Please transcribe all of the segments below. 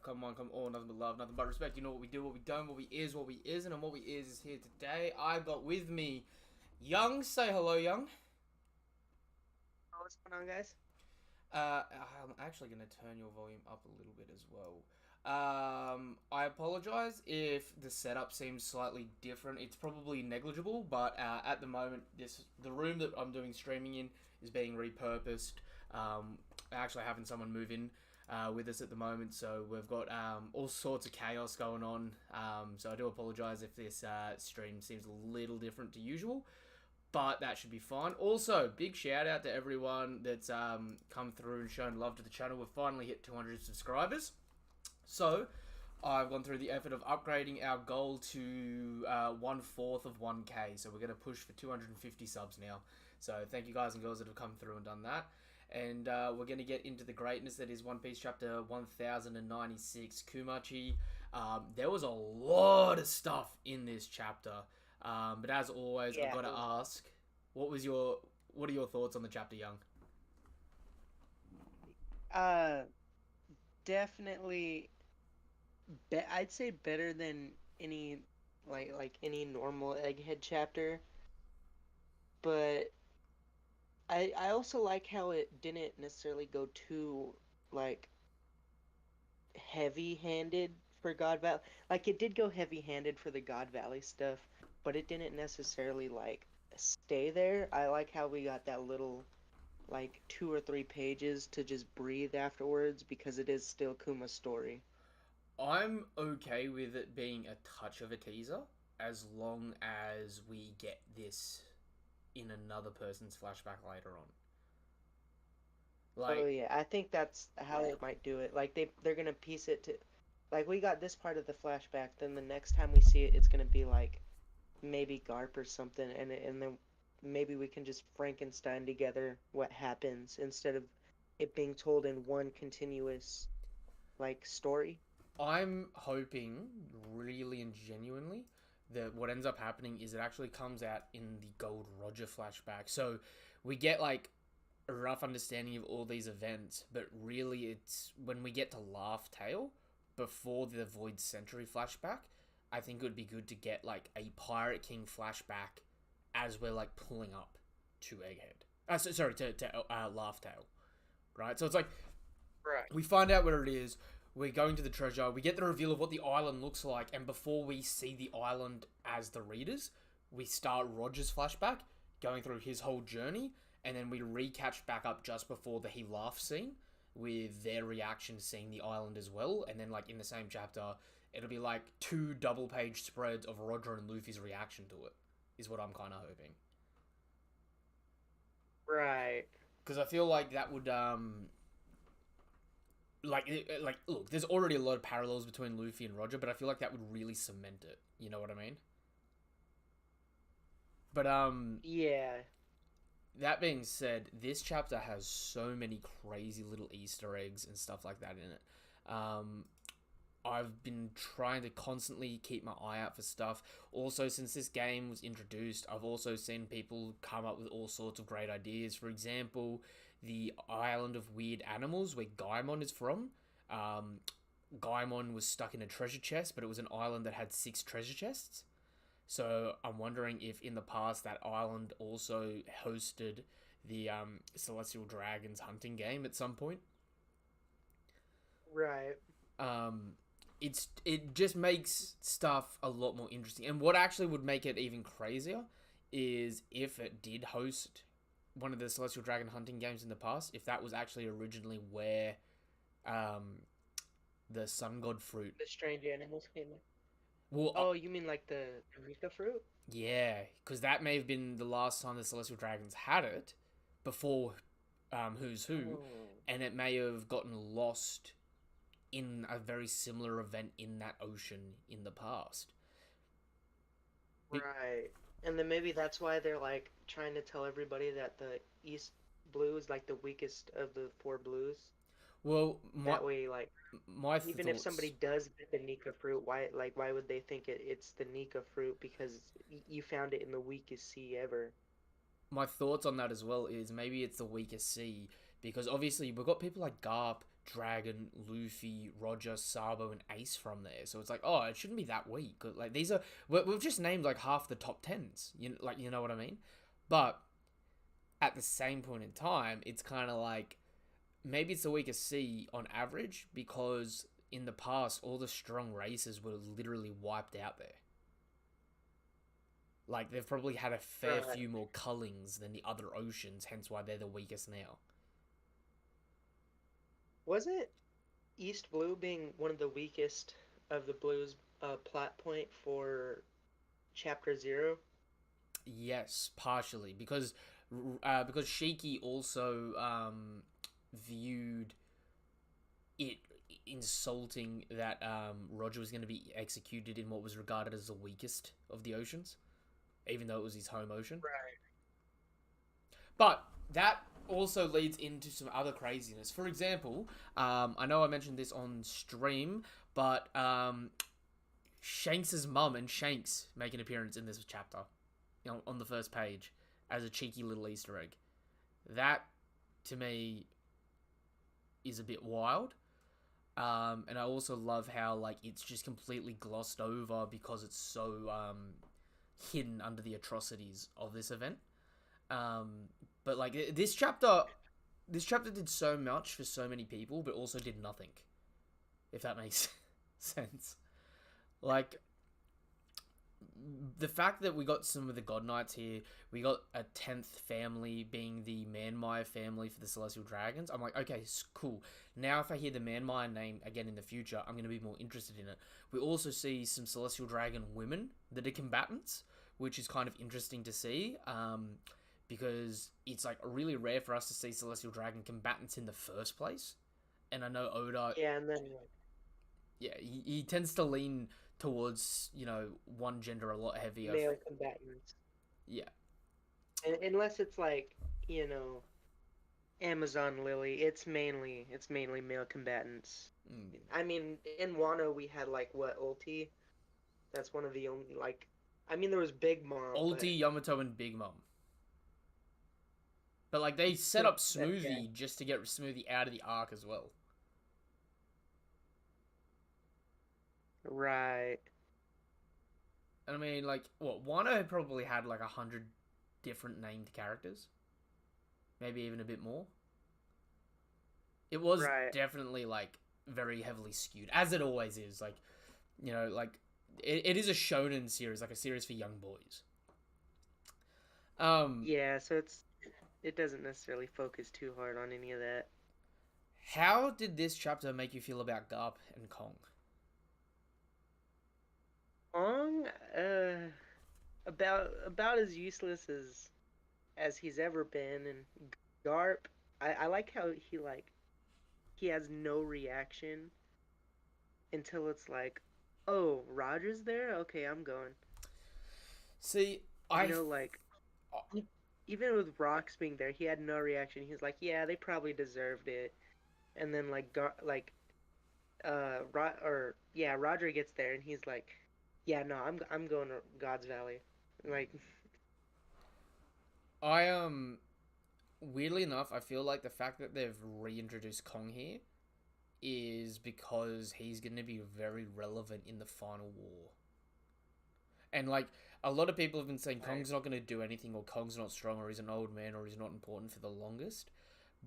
come on, come on, nothing but love, nothing but respect. You know what we do, what we don't, what we is, what we isn't, and what we is here today. I've got with me Young. Say hello, Young. What's going on, guys? I'm actually going to turn your volume up a little bit as well. I apologize if the setup seems slightly different. It's probably negligible, but at the moment, the room that I'm doing streaming in is being repurposed. Actually having someone move in with us at the moment, so we've got all sorts of chaos going on. So I do apologize if this stream seems a little different to usual, but that should be fine. Also, big shout out to everyone that's come through and shown love to the channel. We've finally hit 200 subscribers. So, I've gone through the effort of upgrading our goal to 1/4 of 1k. So we're going to push for 250 subs now. So thank you guys and girls that have come through and done that. And we're going to get into the greatness that is One Piece chapter 1096, Kumachi. There was a lot of stuff in this chapter. But as always, I've got to ask, what are your thoughts on the chapter, Young? Uh, Definitely. I'd say better than any like any normal Egghead chapter, but I also like how it didn't necessarily go too like heavy-handed for God Valley. Like it did go heavy-handed for the God Valley stuff, but it didn't necessarily like stay there. I like how we got that little like 2 or 3 pages to just breathe afterwards because it is still Kuma's story. I'm okay with it being a touch of a teaser as long as we get this in another person's flashback later on. Oh Like, yeah, I think that's how they might do it. Like they're gonna piece it to, like we got this part of the flashback, then the next time we see it, it's gonna be like maybe Garp or something, and then maybe we can just Frankenstein together what happens instead of it being told in one continuous like story. I'm hoping really and genuinely that what ends up happening is it actually comes out in the Gold Roger flashback. So we get like a rough understanding of all these events, but really it's when we get to Laugh Tale before the Void Century flashback. I think it would be good to get like a Pirate King flashback as we're like pulling up to Egghead. Sorry, to Laugh Tale, right? So it's like Right. we find out where it is. We're going to the treasure. We get the reveal of what the island looks like, and before we see the island as the readers, we start Roger's flashback, going through his whole journey, and then we recatch back up just before the he laughs scene with their reaction to seeing the island as well, and then like in the same chapter, it'll be like 2 double-page spreads of Roger and Luffy's reaction to it. Is what I'm kind of hoping, Right. because I feel like that would like look, there's already a lot of parallels between Luffy and Roger, but I feel like that would really cement it. You know what I mean? But Yeah. that being said, this chapter has so many crazy little Easter eggs and stuff like that in it. Um, I've been trying to constantly keep my eye out for stuff. Also, since this game was introduced, I've also seen people come up with all sorts of great ideas. For example, the island of weird animals where Gaimon is from. Um, Gaimon was stuck in a treasure chest, but it was an island that had 6 treasure chests. So I'm wondering if in the past that island also hosted the Celestial Dragons hunting game at some point. Right. Um, it just makes stuff a lot more interesting. And what actually would make it even crazier is if it did host one of the Celestial Dragon hunting games in the past, if that was actually originally where um, the Sun God fruit. The strange animals came in. Well, Oh, you mean like the Eureka fruit? yeah, because that may have been the last time the Celestial Dragons had it before Who's Who, Oh. and it may have gotten lost in a very similar event in that ocean in the past. Be- Right. And then maybe that's why they're like trying to tell everybody that the East Blue is like the weakest of the four blues. well, That way, like, my even if somebody thoughts. does get the Nika fruit, why would they think it's the Nika fruit? Because you found it in the weakest sea ever. My thoughts on that as well is maybe it's the weakest sea because obviously we've got people like Garp Dragon, Luffy, Roger, Sabo, and Ace from there. So it's like, oh, it shouldn't be that weak. Like these are we've just named like half the top tens. You know what I mean? But at the same point in time, it's kind of like maybe it's the weakest sea on average because in the past all the strong races were literally wiped out there. Like they've probably had a fair Right. few more cullings than the other oceans, hence why they're the weakest now. Wasn't East Blue being one of the weakest of the Blues plot point for Chapter Zero? Yes, partially because Shiki also viewed it insulting that Roger was going to be executed in what was regarded as the weakest of the oceans, even though it was his home ocean. Right. But that also leads into some other craziness. For example, I know I mentioned this on stream, but Shanks's mum and Shanks make an appearance in this chapter, on the first page as a cheeky little Easter egg. That to me is a bit wild. And I also love how like it's just completely glossed over because it's so hidden under the atrocities of this event. But like this chapter did so much for so many people, but also did nothing. If that makes sense. Like the fact that we got some of the God Knights here, we got a 10th family being the Manmire family for the Celestial Dragons. I'm like, okay, cool. Now, if I hear the Manmire name again in the future, I'm going to be more interested in it. We also see some Celestial Dragon women that are combatants, which is kind of interesting to see. Because it's like really rare for us to see Celestial Dragon combatants in the first place. And I know Oda, Yeah, and then yeah, he tends to lean towards, one gender a lot heavier. male combatants. Yeah. And unless it's like, you know, Amazon Lily, it's mainly male combatants. Mm. I mean, in Wano we had like what, Ulti? That's one of the only like I mean there was Big Mom, but Ulti, Yamato, and Big Mom. But like they set up that yeah. Smoothie just to get Smoothie out of the arc as well. Right. And I mean, like, what Wano probably had like 100 different named characters, maybe even a bit more. It was Right. definitely like very heavily skewed, as it always is. Like, like it is a shonen series, like a series for young boys. Um, Yeah, so it doesn't necessarily focus too hard on any of that. how did this chapter make you feel about Garp and Kong? Ong, about as useless as he's ever been, and Garp, I like how he has no reaction until it's like, oh, Roger's there? Okay, I'm going. See, You I know, like even with Rocks being there, he had no reaction. He was like, yeah, they probably deserved it. And then Roger gets there and he's like, yeah, no, I'm going to God's Valley. Like, I weirdly enough, I feel like the fact that they've reintroduced Kong here is because he's going to be very relevant in the final war. And like a lot of people have been saying right, Kong's not going to do anything, or Kong's not strong, or he's an old man, or he's not important for the longest.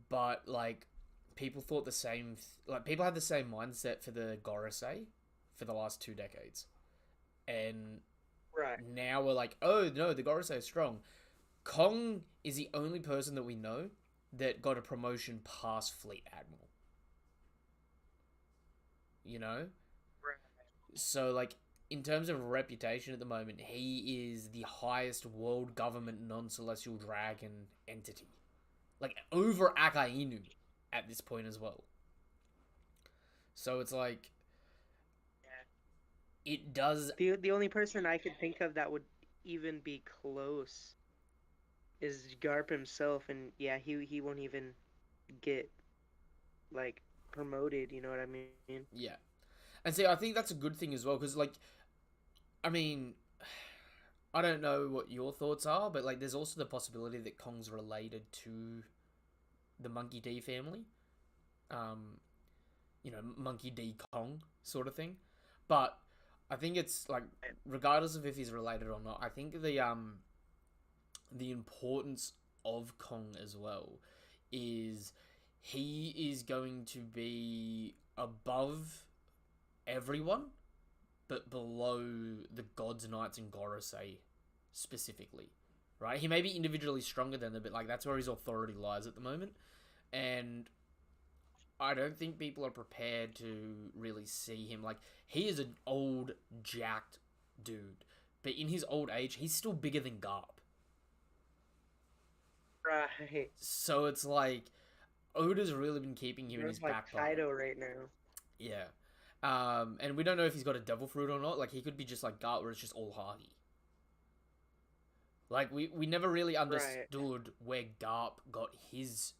But like people thought the same, like people had the same mindset for the Gorosei for the last 2 decades, and right, now we're like, oh no, the Gorosei is strong. Kong is the only person that we know that got a promotion past Fleet Admiral. You know, right. so like in terms of reputation at the moment, he is the highest world government non-celestial dragon entity, like over Akainu at this point as well. So it's like it does. The only person I could think of that would even be close is Garp himself, and yeah, he won't even get like promoted. You know what I mean? Yeah, and see, I think that's a good thing as well because like I mean, I don't know what your thoughts are, but like, there's also the possibility that Kong's related to the Monkey D family. Um, Monkey D Kong sort of thing. But I think it's like, regardless of if he's related or not, I think the importance of Kong as well is he is going to be above everyone, but below the gods, knights, and Gorosei specifically. Right? He may be individually stronger than them, but like that's where his authority lies at the moment. And I don't think people are prepared to really see him. Like, he is an old, jacked dude. But in his old age, he's still bigger than Garp. Right. So it's like, Oda's really been keeping him in his Like back pocket. Kaido right now. Yeah. And we don't know if he's got a devil fruit or not. Like, he could be just like Garp, where it's just all Hagi. Like, we never really Right. understood where Garp got his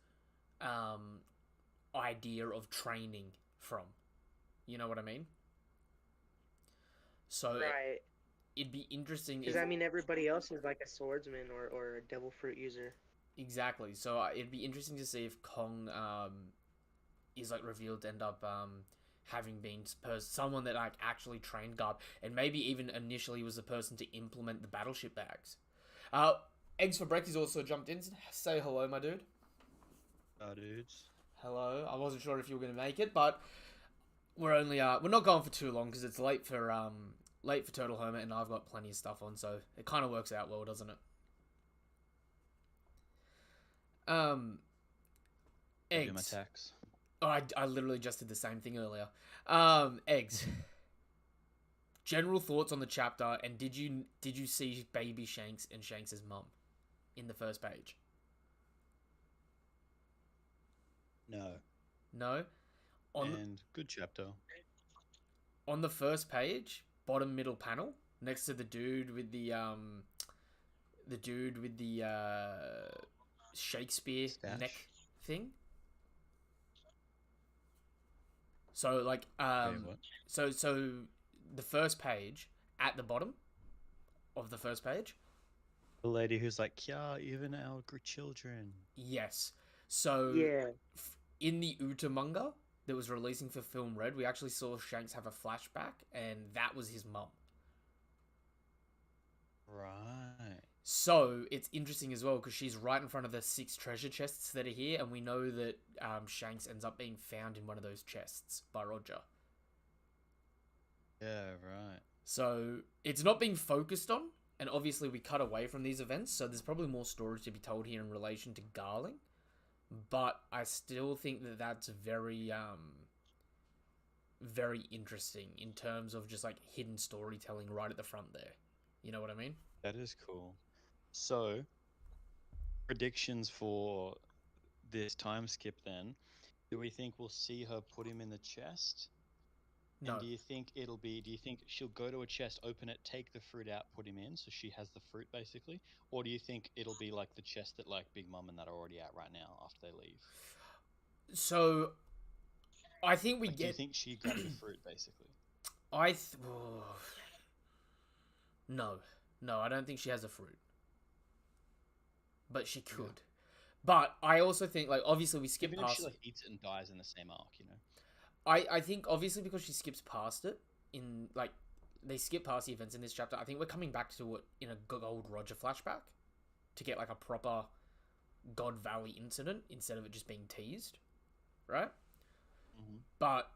idea of training from. You know what I mean? So Right. it'd be interesting Because if I mean, everybody else is like a swordsman or a devil fruit user. exactly. So it'd be interesting to see if Kong is like revealed to end up having been someone that like actually trained Garp, and maybe even initially was the person to implement the battleship bags. Eggs for Breakfast also jumped in. Say hello, my dude. Dudes. Hello. I wasn't sure if you were going to make it, but we're not going for too long because it's late for Turtle Hermit, and I've got plenty of stuff on, so it kind of works out well, doesn't it? Do my Eggs. tax. Oh, I literally just did the same thing earlier. Eggs. General thoughts on the chapter, and did you see baby Shanks and Shanks' mum in the first page? No. No. And good chapter. On the first page, bottom middle panel, next to the dude with the Shakespeare Stash? neck thing. So like Wait, what? so the first page, at the bottom of the first page. The lady who's like, yeah, even our children. Yes. So Yeah. in the Uta manga that was releasing for Film Red, we actually saw Shanks have a flashback, and that was his mum. Right. So it's interesting as well because she's right in front of the 6 treasure chests that are here, and we know that Shanks ends up being found in one of those chests by Roger. Yeah, right. So it's not being focused on, and obviously we cut away from these events, so there's probably more stories to be told here in relation to Garling. But I still think that that's very, very interesting in terms of just like hidden storytelling right at the front there. You know what I mean? That is cool. So, predictions for this time skip then. Do we think we'll see her put him in the chest? No. And do you think she'll go to a chest, open it, take the fruit out, put him in, so she has the fruit basically? Or do you think it'll be like the chest that like Big Mom and that are already out right now after they leave? So I think we Do you get. think she grabbed the fruit basically? No, I don't think she has a fruit, but she could. Yeah. But I also think, like, obviously we skip Even past. If she like eats it and dies in the same arc, you know. I think obviously because she skips past it in like they skip past the events in this chapter. I think we're coming back to it in a Gold Roger flashback to get like a proper God Valley incident instead of it just being teased, right? Mm-hmm. But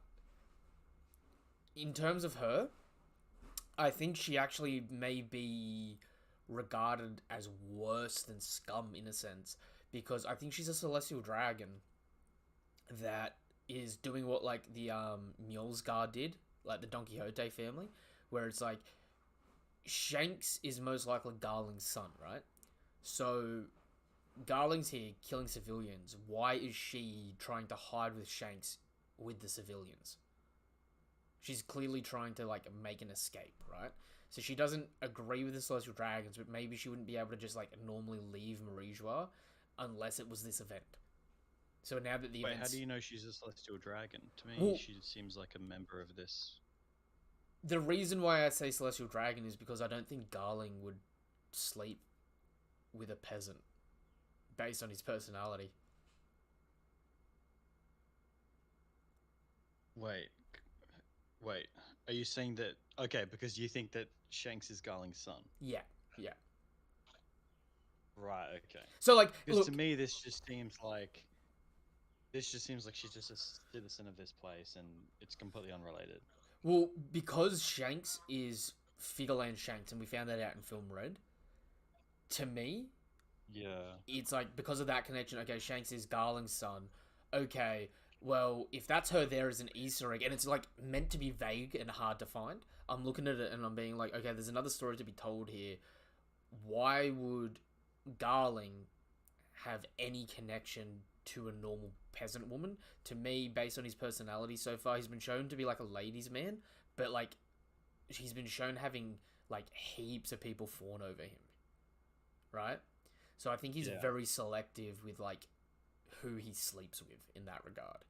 in terms of her, I think she actually may be regarded as worse than scum in a sense, because I think she's a celestial dragon that is doing what like the Mjolnir did, like the Don Quixote family, where it's like Shanks is most likely Garling's son, right? So Garling's here killing civilians. Why is she trying to hide with Shanks with the civilians? She's clearly trying to like make an escape, right? So she doesn't agree with the Celestial Dragons, but maybe she wouldn't be able to just like normally leave Marijua unless it was this event. So now that the Wait, events... how do you know she's a Celestial Dragon? To me, she seems like a member of this. The reason why I say Celestial Dragon is because I don't think Garling would sleep with a peasant based on his personality. Wait, wait. Are you saying that? Okay, because you think that Shanks is Garling's son. Yeah, yeah. Right. Okay. So like, Because to look, me, this just seems like she's just a citizen of this place, and it's completely unrelated. well, because Shanks is Figureland Shanks, and we found that out in film Red. To me, Yeah. it's like because of that connection. Okay, Shanks is Garling's son. Okay, well, if that's her there as an Easter egg, and it's like meant to be vague and hard to find, I'm looking at it and I'm being like, okay, there's another story to be told here. Why would Garling have any connection to a normal peasant woman? To me, based on his personality so far, he's been shown to be like a ladies' man, but like he's been shown having like heaps of people fawn over him, right? So I think he's Yeah. very selective with like who he sleeps with in that regard.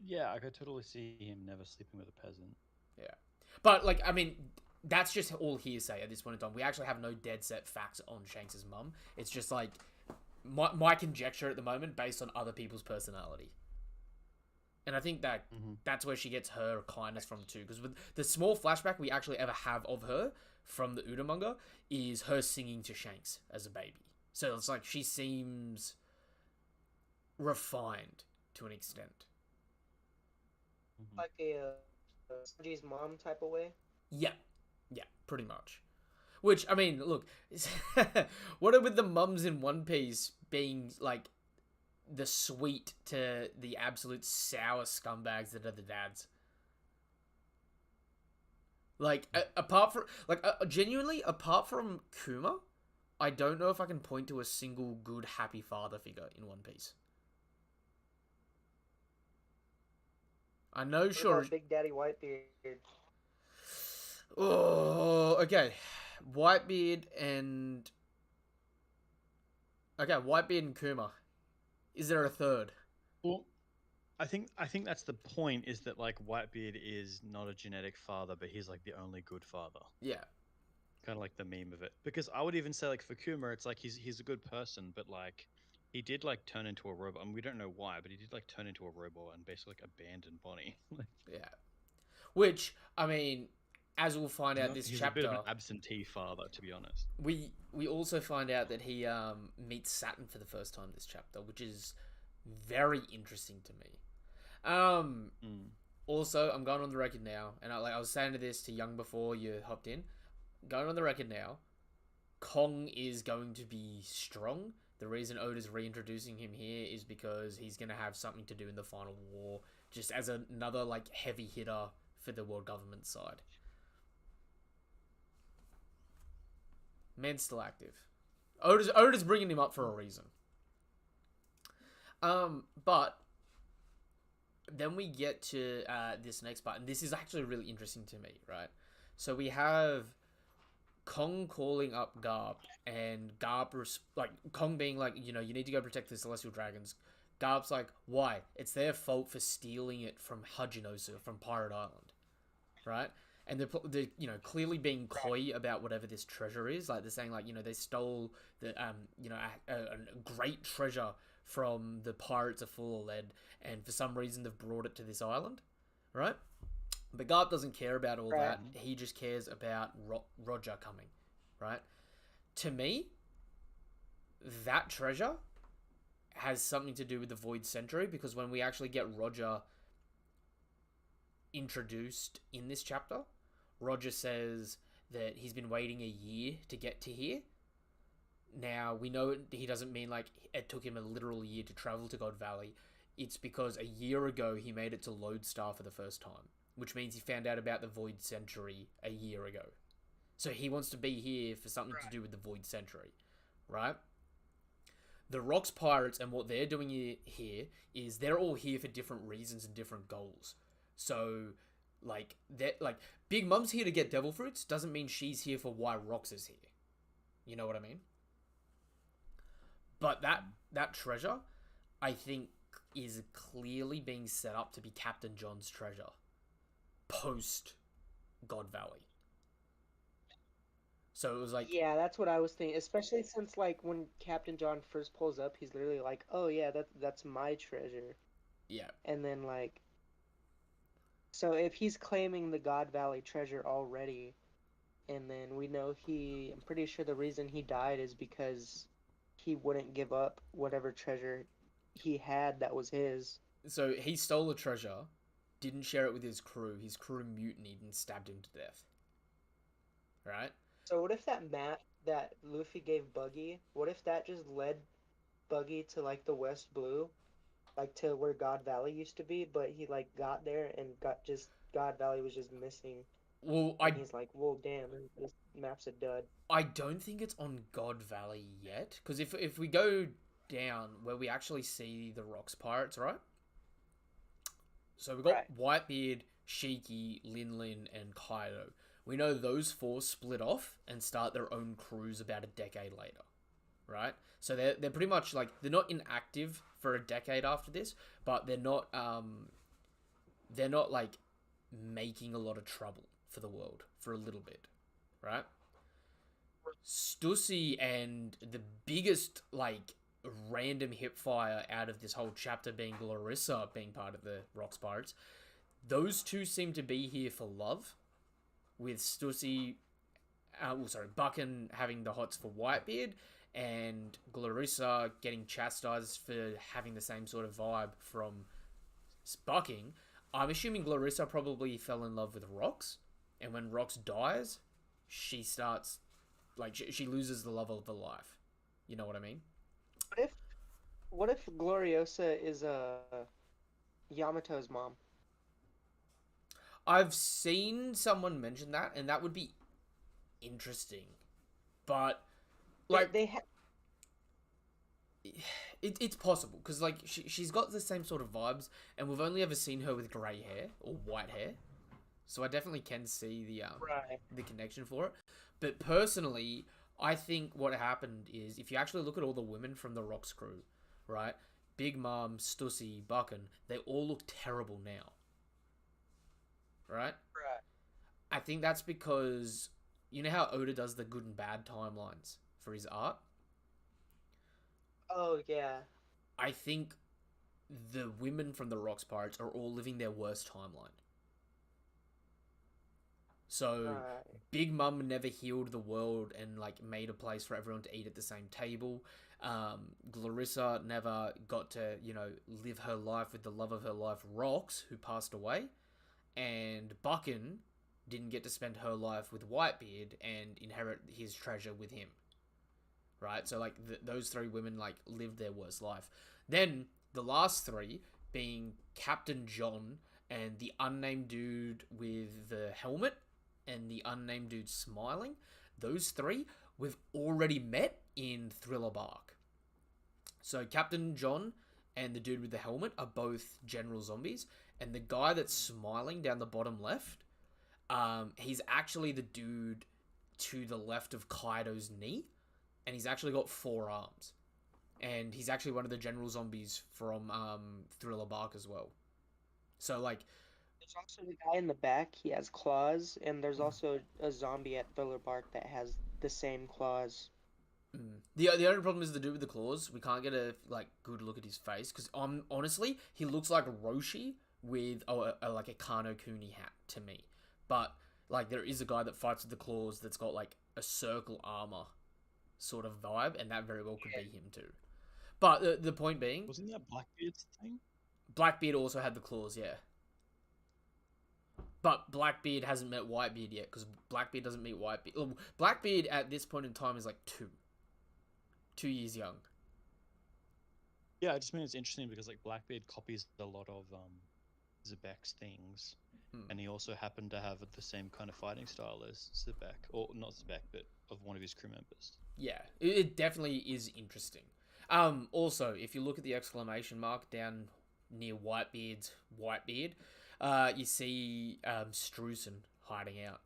Yeah, I could totally see him never sleeping with a peasant. Yeah, but like I mean, that's just all hearsay at this point in time. We actually have no dead set facts on Shanks's mum. It's just like my conjecture at the moment based on other people's personality. And I think that that's where she gets her kindness from too. Because with the small flashback we actually ever have of her from the Uda manga is her singing to Shanks as a baby. So it's like she seems refined to an extent. Like a Sanji's mom type of way. Yeah, yeah, pretty much. Which I mean, look, what are with the mums in One Piece being like the sweet to the absolute sour scumbags that are the dads? Like, apart from like genuinely, apart from Kuma, I don't know if I can point to a single good happy father figure in One Piece. I know, What sure. about Big Daddy Whitebeard? Oh, okay. Whitebeard and Whitebeard and Kuma. Is there a third? Well, I think that's the point. Is that like Whitebeard is not a genetic father, but he's like the only good father. Yeah, Kind of like the meme of it. Because I would even say like for Kuma, it's like he's a good person, but like he did like turn into a robot. I mean, we don't know why, but he did like turn into a robot and basically like abandon Bonnie. yeah. Which I mean, as we'll find he's out not, this he's a bit of an chapter, absentee father, to be honest. we also find out that he meets Saturn for the first time this chapter, which is very interesting to me. Also, I'm going on the record now, and I was saying to this to Young before you hopped in. Going on the record now, Kong is going to be strong. The reason Oda's reintroducing him here is because he's going to have something to do in the final war, just as another like heavy hitter for the world government side. Man's still active. Oda's bringing him up for a reason. But then we get to this next part, and this is actually really interesting to me, right? So we have Kong calling up Garp, and Garp like Kong being like, you need to go protect the celestial dragons. Garp's like, why? It's their fault for stealing it from Hajinosu, from Pirate Island, right? And they're clearly being coy about whatever this treasure is. Like they're saying like, they stole the a great treasure from the pirates of Full Lead, and for some reason they've brought it to this island, right? But Garp doesn't care about all that. He just cares about Roger coming, right? To me, that treasure has something to do with the Void Century, because when we actually get Roger introduced in this chapter, Roger says that he's been waiting a year to get to here. Now, we know he doesn't mean like it took him a literal year to travel to God Valley. It's because a year ago he made it to Lodestar for the first time, which means he found out about the Void Century a year ago. So he wants to be here for something to do with the Void Century, right? The Rocks Pirates and what they're doing here is they're all here for different reasons and different goals. So, like, Big Mum's here to get Devil Fruits doesn't mean she's here for why Rocks is here. You know what I mean? But that treasure, I think, is clearly being set up to be Captain John's treasure post God Valley. So it was like, Yeah, that's what I was thinking. Especially since like when Captain John first pulls up, he's literally like, "Oh yeah, that's my treasure." yeah, And then like So if he's claiming the God Valley treasure already, and then we know I'm pretty sure the reason he died is because he wouldn't give up whatever treasure he had that was his. So he stole the treasure, didn't share it with his crew. His crew mutinied and stabbed him to death. Right? So what if that map that Luffy gave Buggy, what if that just led Buggy to like the West Blue, like to where God Valley used to be, but he like got there and got just God Valley was just missing, Well, and he's like, well, damn, this map's a dud. I don't think it's on God Valley yet, because if we go down where we actually see the Rocks Pirates, right? So we've got Right. Whitebeard, Shiki, Lin Lin, and Kaido. We know those four split off and start their own crews about a decade later, right? So they're pretty much like they're not inactive for a decade after this, but they're not like making a lot of trouble for the world for a little bit, right? Stussy and the biggest like random hipfire out of this whole chapter being Larissa being part of the Rocks Pirates. Those two seem to be here for love, with Stussy, Buchan having the hots for Whitebeard, and Clarissa getting chastised for having the same sort of vibe from Bucking. I'm assuming Clarissa probably fell in love with Rox, and when Rox dies, she starts like she loses the love of her life. You know what I mean? What if what if Gloriosa is Yamato's mom? I've seen someone mention that, and that would be interesting, but like they ha- it's possible because like she's got the same sort of vibes, and we've only ever seen her with grey hair or white hair, so I definitely can see right. the connection for it. But personally, I think what happened is if you actually look at all the women from the Rocks crew, right? Big Mom, Stussy, Buchan, they all look terrible now, right? Right. I think that's because you know how Oda does the good and bad timelines for his art? Oh yeah. I think the women from the Rocks Pirates are all living their worst timeline. So Right. Big Mum never healed the world and like made a place for everyone to eat at the same table. Clarissa never got to live her life with the love of her life, Rox, who passed away, and Buchan didn't get to spend her life with Whitebeard and inherit his treasure with him. Right, so like those three women like lived their worst life. Then the last three being Captain John and the unnamed dude with the helmet and the unnamed dude smiling. Those three we've already met in Thriller Bark. So Captain John and the dude with the helmet are both General Zombies, and the guy that's smiling down the bottom left, he's actually the dude to the left of Kaido's knee, and he's actually got 4 arms. And he's actually one of the General Zombies from Thriller Bark as well. So, like... There's also the guy in the back, he has claws, and there's also a zombie at Thriller Bark that has the same claws. The only problem is the dude with the claws. We can't get a good look at his face, because honestly, he looks like Roshi with like a Kano Kuni hat to me. But, like, there is a guy that fights with the claws that's got, like, a circle armor sort of vibe, and that very well could be him too. But the point being, wasn't that Blackbeard's thing? Blackbeard also had the claws, yeah. But Blackbeard hasn't met Whitebeard yet, because Blackbeard doesn't meet Whitebeard. Blackbeard at this point in time is like 2 years young. Yeah, I just mean it's interesting because like Blackbeard copies a lot of Zebek's things, and he also happened to have the same kind of fighting style as Zebek, or not Zebek, but of one of his crew members. Yeah, it definitely is interesting. Also, if you look at the exclamation mark down near Whitebeard's Whitebeard, you see Streusen hiding out.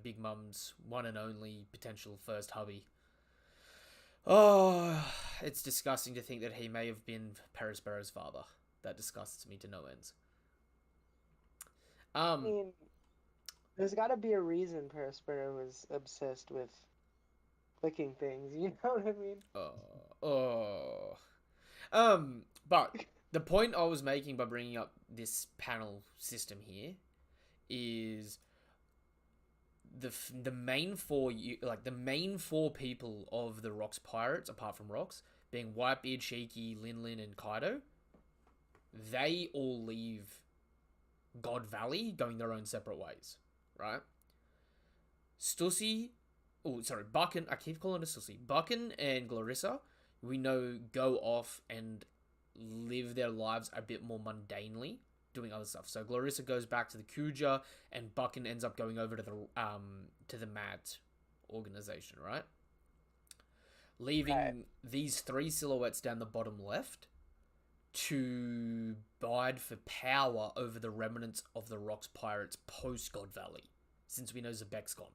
Big Mum's one and only potential first hubby. Oh, it's disgusting to think that he may have been Perispero's father. That disgusts me to no ends. I mean, there's got to be a reason Perispero was obsessed with clicking things. You know what I mean? But The point I was making by bringing up this panel system here is the main four the main four people of the Rocks pirates, apart from Rocks, being Whitebeard, Shiki, Lin, and Kaido. They all leave God Valley, going their own separate ways, right? Bucken. I keep calling it Stussy. Bucken and Clarissa, we know, go off and live their lives a bit more mundanely, doing other stuff. So Clarissa goes back to the Kuja, and Bucken ends up going over to the Mads organization, right? Leaving these three silhouettes down the bottom left to bide for power over the remnants of the Rocks pirates post God Valley, since we know Zebek's gone.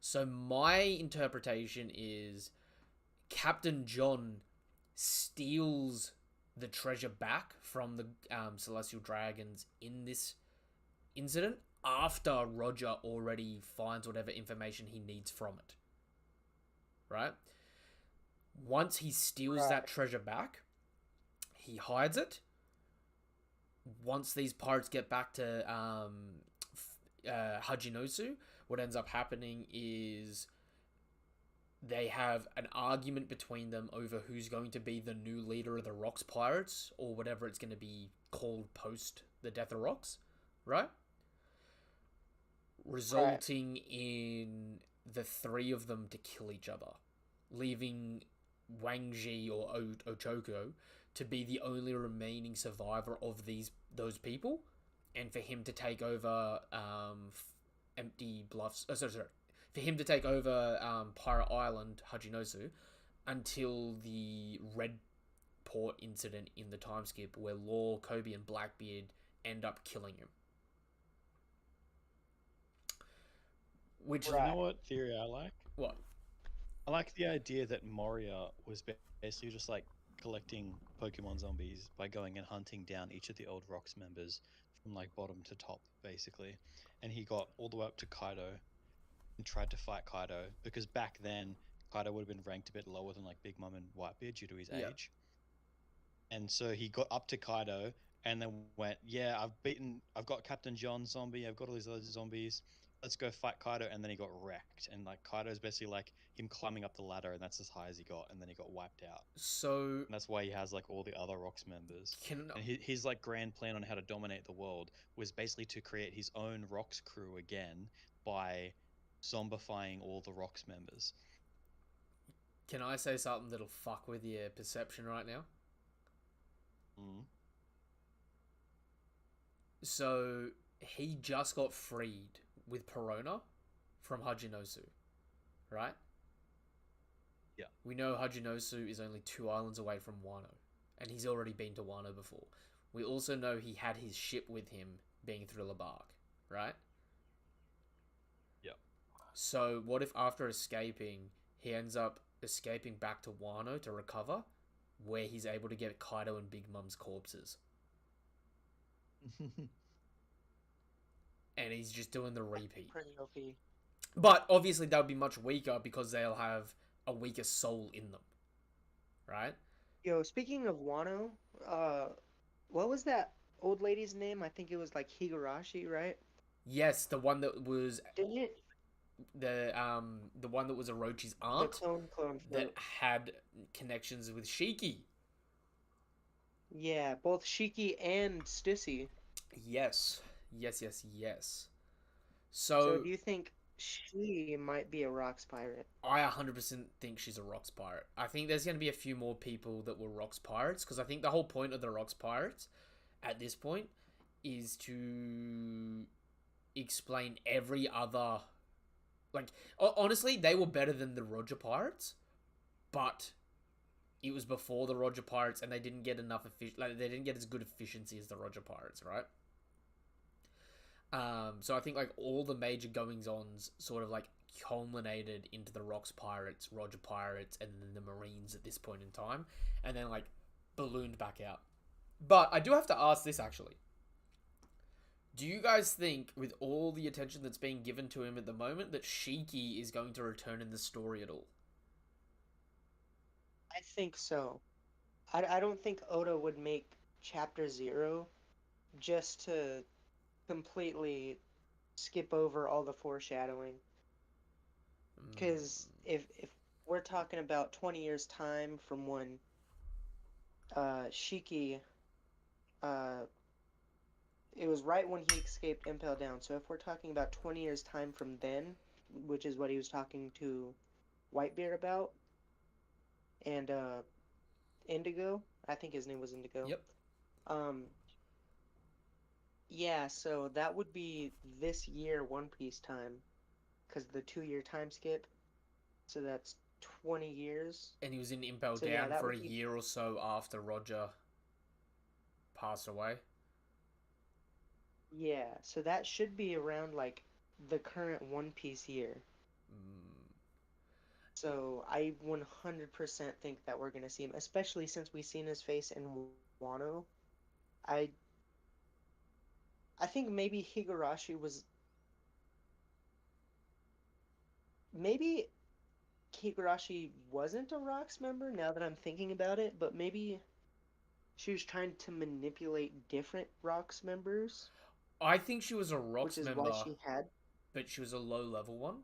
So my interpretation is Captain John steals the treasure back from the Celestial Dragons in this incident after Roger already finds whatever information he needs from it. Right? Once he steals that treasure back, he hides it. Once these pirates get back to Hajinosu, what ends up happening is they have an argument between them over who's going to be the new leader of the Rocks Pirates, or whatever it's going to be called post the death of Rocks, right? Resulting in the three of them to kill each other, leaving Wang Ji or Ochoko to be the only remaining survivor of those people, and for him to take over Empty Bluffs. For him to take over Pirate Island, Hajinosu, until the Red Port incident in the time skip, where Law, Kobe, and Blackbeard end up killing him. Which You know what theory I like? What? I like the idea that Moria was basically just like collecting Pokemon zombies by going and hunting down each of the old Rocks members from like bottom to top, basically. And he got all the way up to Kaido and tried to fight Kaido, because back then Kaido would have been ranked a bit lower than like Big Mom and Whitebeard due to his age. And so he got up to Kaido and then went, yeah, I've got Captain John zombie, I've got all these other zombies, let's go fight Kaido. And then he got wrecked, and like Kaido's basically like him climbing up the ladder, and that's as high as he got, and then he got wiped out. So and that's why he has like all the other Rocks members. And his like grand plan on how to dominate the world was basically to create his own Rocks crew again by zombifying all the Rocks members. Can I say something that'll fuck with your perception right now? So he just got freed with Perona from Hajinosu, right? Yeah. We know Hajinosu is only 2 islands away from Wano, and he's already been to Wano before. We also know he had his ship with him, being Thriller Bark, right? Yeah. So what if after escaping, he ends up escaping back to Wano to recover, where he's able to get Kaido and Big Mom's corpses? And he's just doing the repeat. Pretty OP. But obviously that would be much weaker because they'll have a weaker soul in them, right? Yo, speaking of Wano, what was that old lady's name? I think it was like Higurashi, right? Yes, the one that was Didn't it? the one that was Orochi's aunt, The clone that had connections with Shiki. Yeah, both Shiki and Stussy. Yes. So do you think she might be a Rocks pirate? I 100% think she's a Rocks pirate. I think there's going to be a few more people that were Rocks pirates, because I think the whole point of the Rocks pirates at this point is to explain every other... Like, honestly, they were better than the Roger pirates, but it was before the Roger pirates, and they didn't get enough they didn't get as good efficiency as the Roger pirates, right? So I think like all the major goings-ons sort of like culminated into the Rocks pirates, Roger pirates, and then the Marines at this point in time, and then like ballooned back out. But I do have to ask this actually. Do you guys think, with all the attention that's being given to him at the moment, that Shiki is going to return in the story at all? I think so. I don't think Oda would make chapter 0 just to completely skip over all the foreshadowing. Because if we're talking about 20 years time from when Shiki, uh, it was right when he escaped Impel Down. So if we're talking about 20 years time from then, which is what he was talking to Whitebeard about, and Indigo, I think his name was Indigo. Yep. Um, yeah, so that would be this year One Piece time, because the 2 year time skip. So that's 20 years. And he was in Impel So yeah, Down that for a would be year or so after Roger passed away. yeah. So that should be around like the current One Piece year. So I 100% think that we're gonna see him, especially since we've seen his face in Wano. I I think maybe Higurashi was maybe Higurashi wasn't a Rocks member now that I'm thinking about it, but maybe she was trying to manipulate different Rocks members, I think she was a which Rocks is why member, she had. but she was a low level one,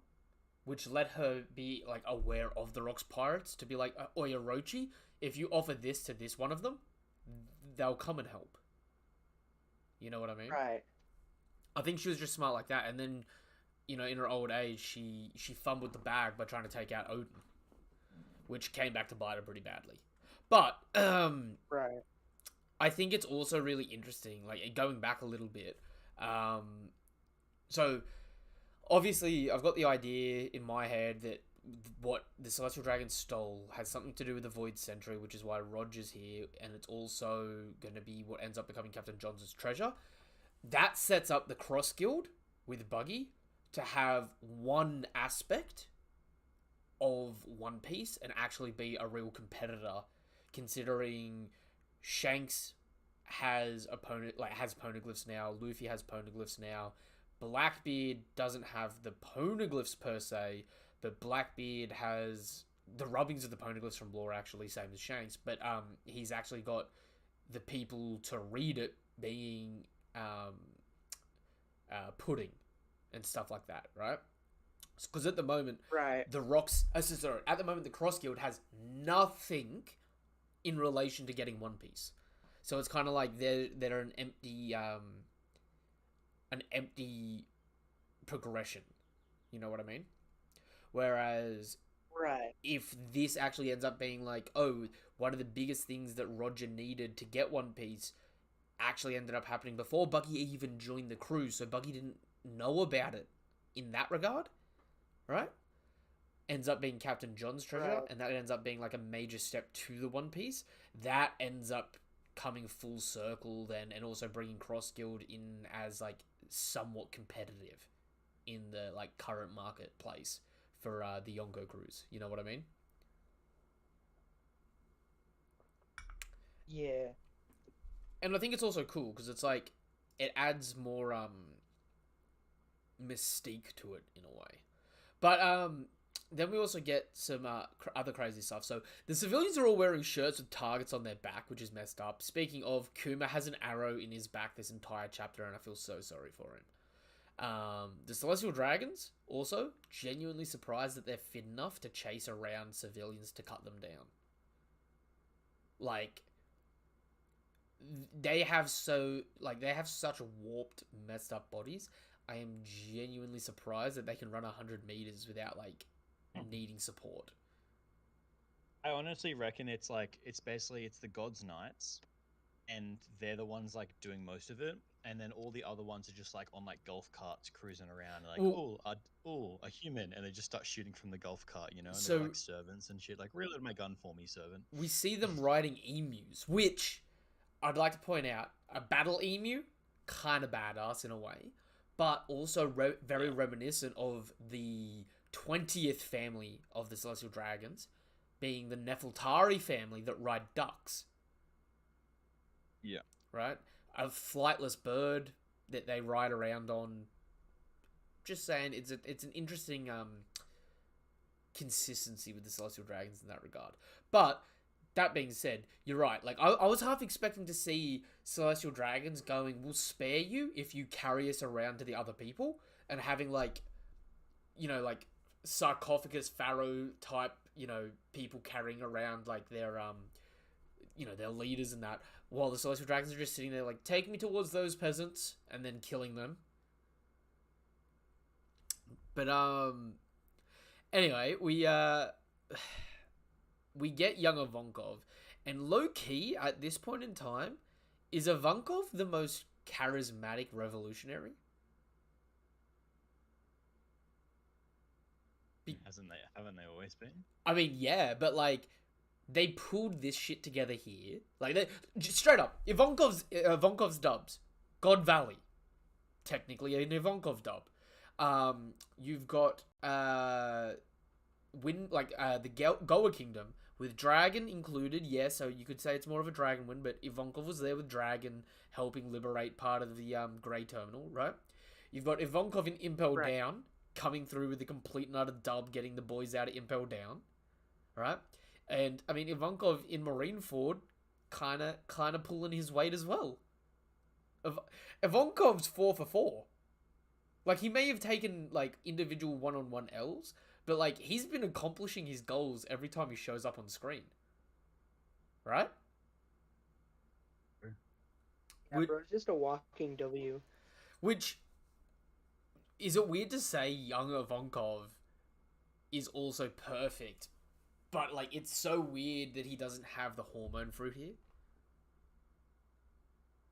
which let her be like aware of the Rocks pirates to be like, Oi Orochi, if you offer this to this one of them, they'll come and help. You know what I mean? Right. I think she was just smart like that, and then, in her old age, she fumbled the bag by trying to take out Odin, which came back to bite her pretty badly. But Right. I think it's also really interesting, like going back a little bit. So obviously, I've got the idea in my head that what the Celestial Dragon stole has something to do with the Void Sentry, which is why Roger's here, and it's also going to be what ends up becoming Captain Johnson's treasure. That sets up the Cross Guild with Buggy to have one aspect of One Piece and actually be a real competitor, considering Shanks has poneglyphs now, Luffy has poneglyphs now, Blackbeard doesn't have the poneglyphs per se, but Blackbeard has the rubbings of the poneglyphs from lore, actually same as Shanks, but he's actually got the people to read it being pudding and stuff like that, right? Because at the moment, Right. the at the moment the Cross Guild has nothing in relation to getting One Piece, so it's kind of like they're an empty progression. You know what I mean? Whereas Right. if this actually ends up being like, oh, one of the biggest things that Roger needed to get One Piece actually ended up happening before Buggy even joined the crew, so Buggy didn't know about it in that regard, right? Ends up being Captain John's treasure, Right. and that ends up being like a major step to the One Piece. That ends up coming full circle then, and also bringing Cross Guild in as like somewhat competitive in the like current marketplace for the Yonko crews. You know what I mean? Yeah. And I think it's also cool because it's like it adds more mystique to it in a way. But then we also get some other crazy stuff. So the civilians are all wearing shirts with targets on their back, which is messed up. Speaking of, Kuma has an arrow in his back this entire chapter, and I feel so sorry for him. The Celestial Dragons, also, genuinely surprised that they're fit enough to chase around civilians to cut them down. Like, they have such warped, messed up bodies. I am genuinely surprised that they can run 100 meters without, like, needing support. I honestly reckon it's the God's Knights, and they're the ones like doing most of it, and then all the other ones are just like on like golf carts cruising around, like a human, and they just start shooting from the golf cart, and So- they're like servants and shit, like reload my gun for me, servant. We see them riding emus, which I'd like to point out, a battle emu, kind of badass in a way, but also very reminiscent of the 20th family of the Celestial Dragons, being the Nefeltari family that ride ducks. Yeah. Right? A flightless bird that they ride around on. Just saying, it's an interesting consistency with the Celestial Dragons in that regard. But that being said, you're right. Like, I was half expecting to see Celestial Dragons going, we'll spare you if you carry us around to the other people, and having, like, like, sarcophagus pharaoh type, people carrying around, like, their, their leaders and that, while the Celestial Dragons are just sitting there, like, take me towards those peasants, and then killing them. But, anyway, we get young Ivankov, and low-key, at this point in time, is Ivankov the most charismatic revolutionary? Haven't they always been? I mean, yeah, but, like, they pulled this shit together here. Like, straight up, Ivankov's dubs. God Valley. Technically an Ivankov dub. You've got, the Goa Kingdom, with Dragon included, yeah, so you could say it's more of a Dragon win, but Ivankov was there with Dragon helping liberate part of the Grey Terminal, right? You've got Ivankov in Impel Down, coming through with the complete and utter dub, getting the boys out of Impel Down, right? And, I mean, Ivankov in Marineford, kind of pulling his weight as well. Ivankov's 4 for 4. Like, he may have taken, like, individual one-on-one L's, but, like, he's been accomplishing his goals every time he shows up on screen. Right? Yeah, bro, it's just a walking W. Which, is it weird to say young Ivankov is also perfect, but, like, it's so weird that he doesn't have the hormone fruit here?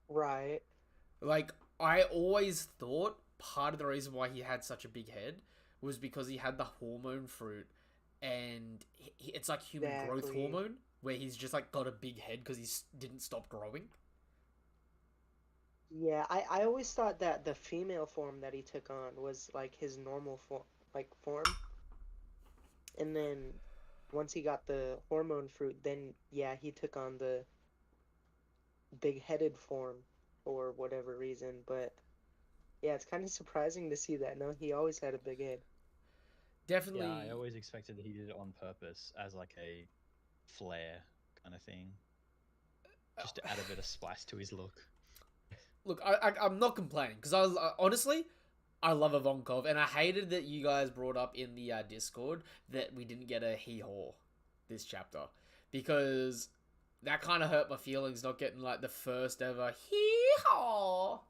Right. Like, I always thought part of the reason why he had such a big head was because he had the hormone fruit, and it's like human growth hormone, where he's just, like, got a big head because he didn't stop growing. Yeah, I always thought that the female form that he took on was, like, his normal form. And then, once he got the hormone fruit, then, yeah, he took on the big-headed form for whatever reason, but yeah, it's kind of surprising to see that. No, he always had a big head. Definitely. Yeah, I always expected that he did it on purpose as like a flair kind of thing, just to add a bit of spice to his look. Look, I'm not complaining, because honestly, I love Ivankov, and I hated that you guys brought up in the Discord that we didn't get a hee-haw this chapter, because that kind of hurt my feelings not getting, like, the first ever hee-haw.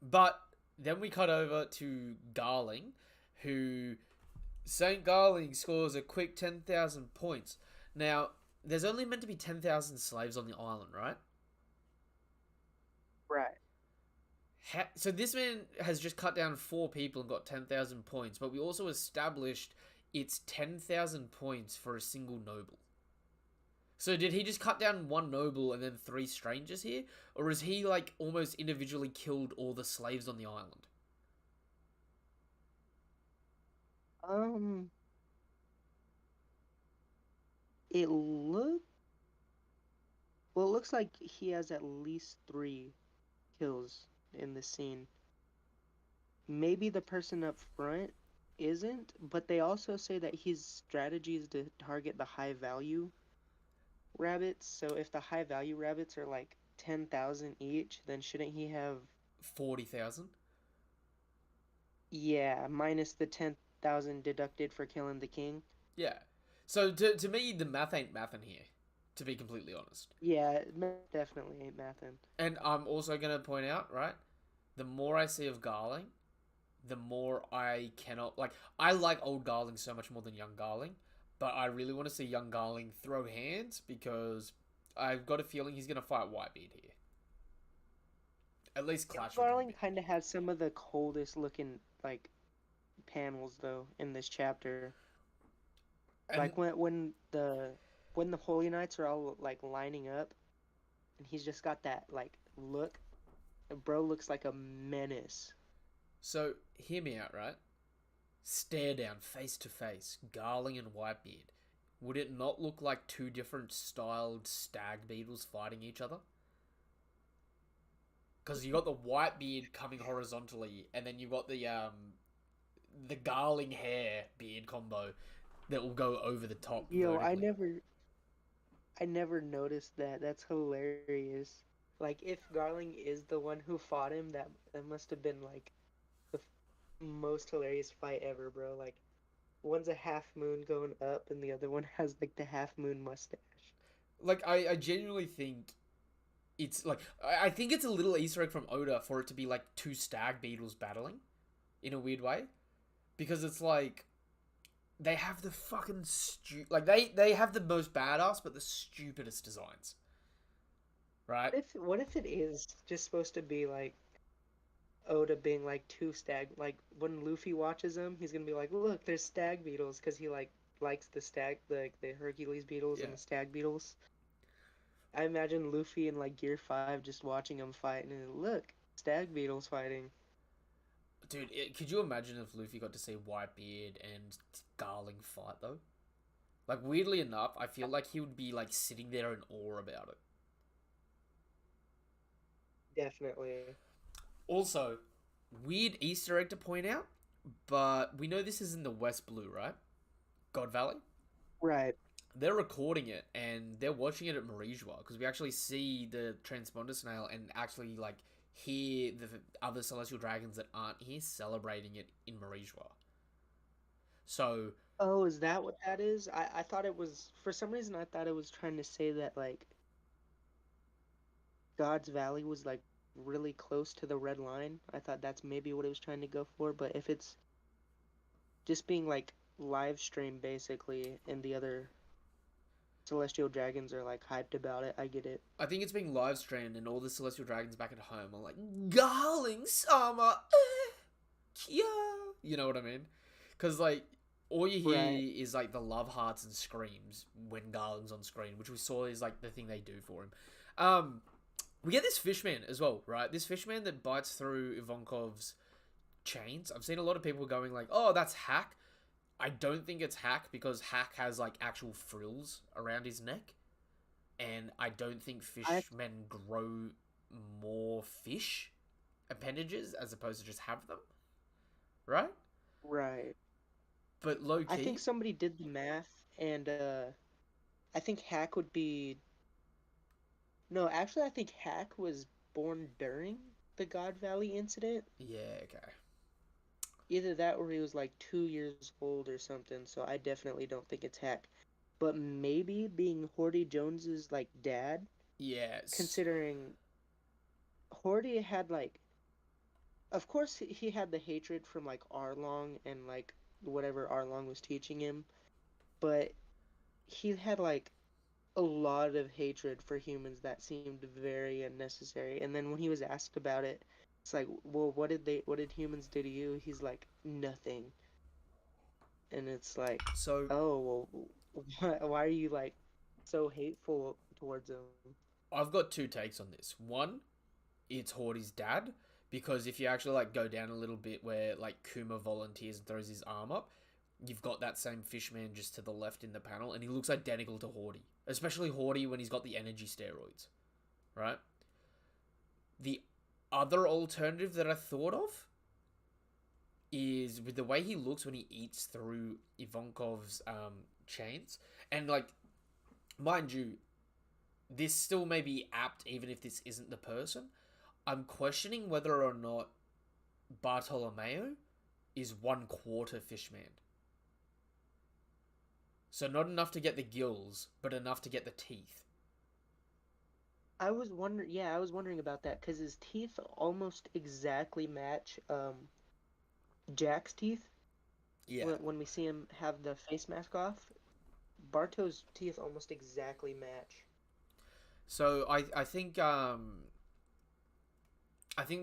But then we cut over to Garling, who St. Garling scores a quick 10,000 points. Now, there's only meant to be 10,000 slaves on the island, right? Right. So this man has just cut down 4 people and got 10,000 points, but we also established it's 10,000 points for a single noble. So did he just cut down 1 noble and then 3 strangers here? Or is he, like, almost individually killed all the slaves on the island? It looks like he has at least 3 kills in the scene. Maybe the person up front isn't, but they also say that his strategy is to target the high value rabbits. So if the high value rabbits are like 10,000 each, then shouldn't he have 40,000? Yeah, minus the 10,000 deducted for killing the king. Yeah. So to me, the math ain't mathin' here, to be completely honest. Yeah, definitely ain't mathin'. And I'm also going to point out, right, the more I see of Garling, the more I cannot... Like, I like old Garling so much more than young Garling, but I really want to see young Garling throw hands, because I've got a feeling he's going to fight Whitebeard here. At least clash with him. Garling kind of has some of the coldest looking, like, panels, though, in this chapter. And like, when the Holy Knights are all, like, lining up, and he's just got that, like, look, bro looks like a menace. So, hear me out, right? Stare down, face to face, Garling and Whitebeard. Would it not look like 2 different styled stag beetles fighting each other? Because you got the Whitebeard coming horizontally, and then you got the Garling hair beard combo that will go over the top Yo, vertically. I never noticed that. That's hilarious. Like, if Garling is the one who fought him, that must have been like the most hilarious fight ever, bro. Like, one's a half moon going up, and the other one has like the half moon mustache. Like, I genuinely think it's like I think it's a little Easter egg from Oda for it to be like two stag beetles battling in a weird way, because it's like they have the fucking like they have the most badass but the stupidest designs, right? What if it is just supposed to be like Oda being like two stag, like when Luffy watches them, he's gonna be like, look, there's stag beetles, because he like likes the stag, the Hercules beetles Yeah, and the stag beetles. I imagine Luffy in like Gear 5 just watching them fight, and look, stag beetles fighting. dude, could you imagine if Luffy got to see Whitebeard and Garling fight though? Like, weirdly enough, I feel like he would be like sitting there in awe about it. Definitely. Also, weird Easter egg to point out, but we know this is in the West Blue, right? God Valley. Right. They're recording it and they're watching it at Marijua, because we actually see the transponder snail and actually like hear the other celestial dragons that aren't here celebrating it in Marijua. So Oh, is that what that is? I thought it was, for some reason, I thought it was trying to say that like God's Valley was like really close to the red line. I thought that's maybe what it was trying to go for, but if it's just being like live streamed basically, and the other celestial dragons are like hyped about it, I get it. I think it's being live streamed and all the celestial dragons back at home are like, Garling Sama, Kia. You know what I mean? Because like all you hear Right. is like the love hearts and screams when Garling's on screen, which we saw is like the thing they do for him. We get this fishman as well, right? This fishman that bites through Ivankov's chains. I've seen a lot of people going like, "Oh, that's Hack." I don't think it's Hack, because Hack has like actual frills around his neck, and I don't think I fishmen grow more fish appendages as opposed to just have them, right? right. But low I think key, somebody did the math, and I think Hack would be, no, actually I think Hack was born during the God Valley incident. yeah, okay. Either that or he was like 2 years old or something, so I definitely don't think it's Hack. But maybe being Horty Jones's like dad, Yes. considering Horty had like, of course he had the hatred from like Arlong and like whatever Arlong was teaching him, but he had like a lot of hatred for humans that seemed very unnecessary. And then when he was asked about it, it's like, well, what did humans do to you? He's like, nothing. And it's like, So oh, well, why are you like so hateful towards him? I've got two takes on this. One, it's Horty's dad, because if you actually like go down a little bit where like Kuma volunteers and throws his arm up, you've got that same fishman just to the left in the panel, and he looks identical to Horty, especially Horty when he's got the energy steroids, right? The other alternative that I thought of is with the way he looks when he eats through Ivankov's chains, and like, mind you, this still may be apt even if this isn't the person. I'm questioning whether or not Bartolomeo is 1/4 fishman. So not enough to get the gills, but enough to get the teeth. I was wondering about that because his teeth almost exactly match Jack's teeth. Yeah. When we see him have the face mask off, Barto's teeth almost exactly match. So I think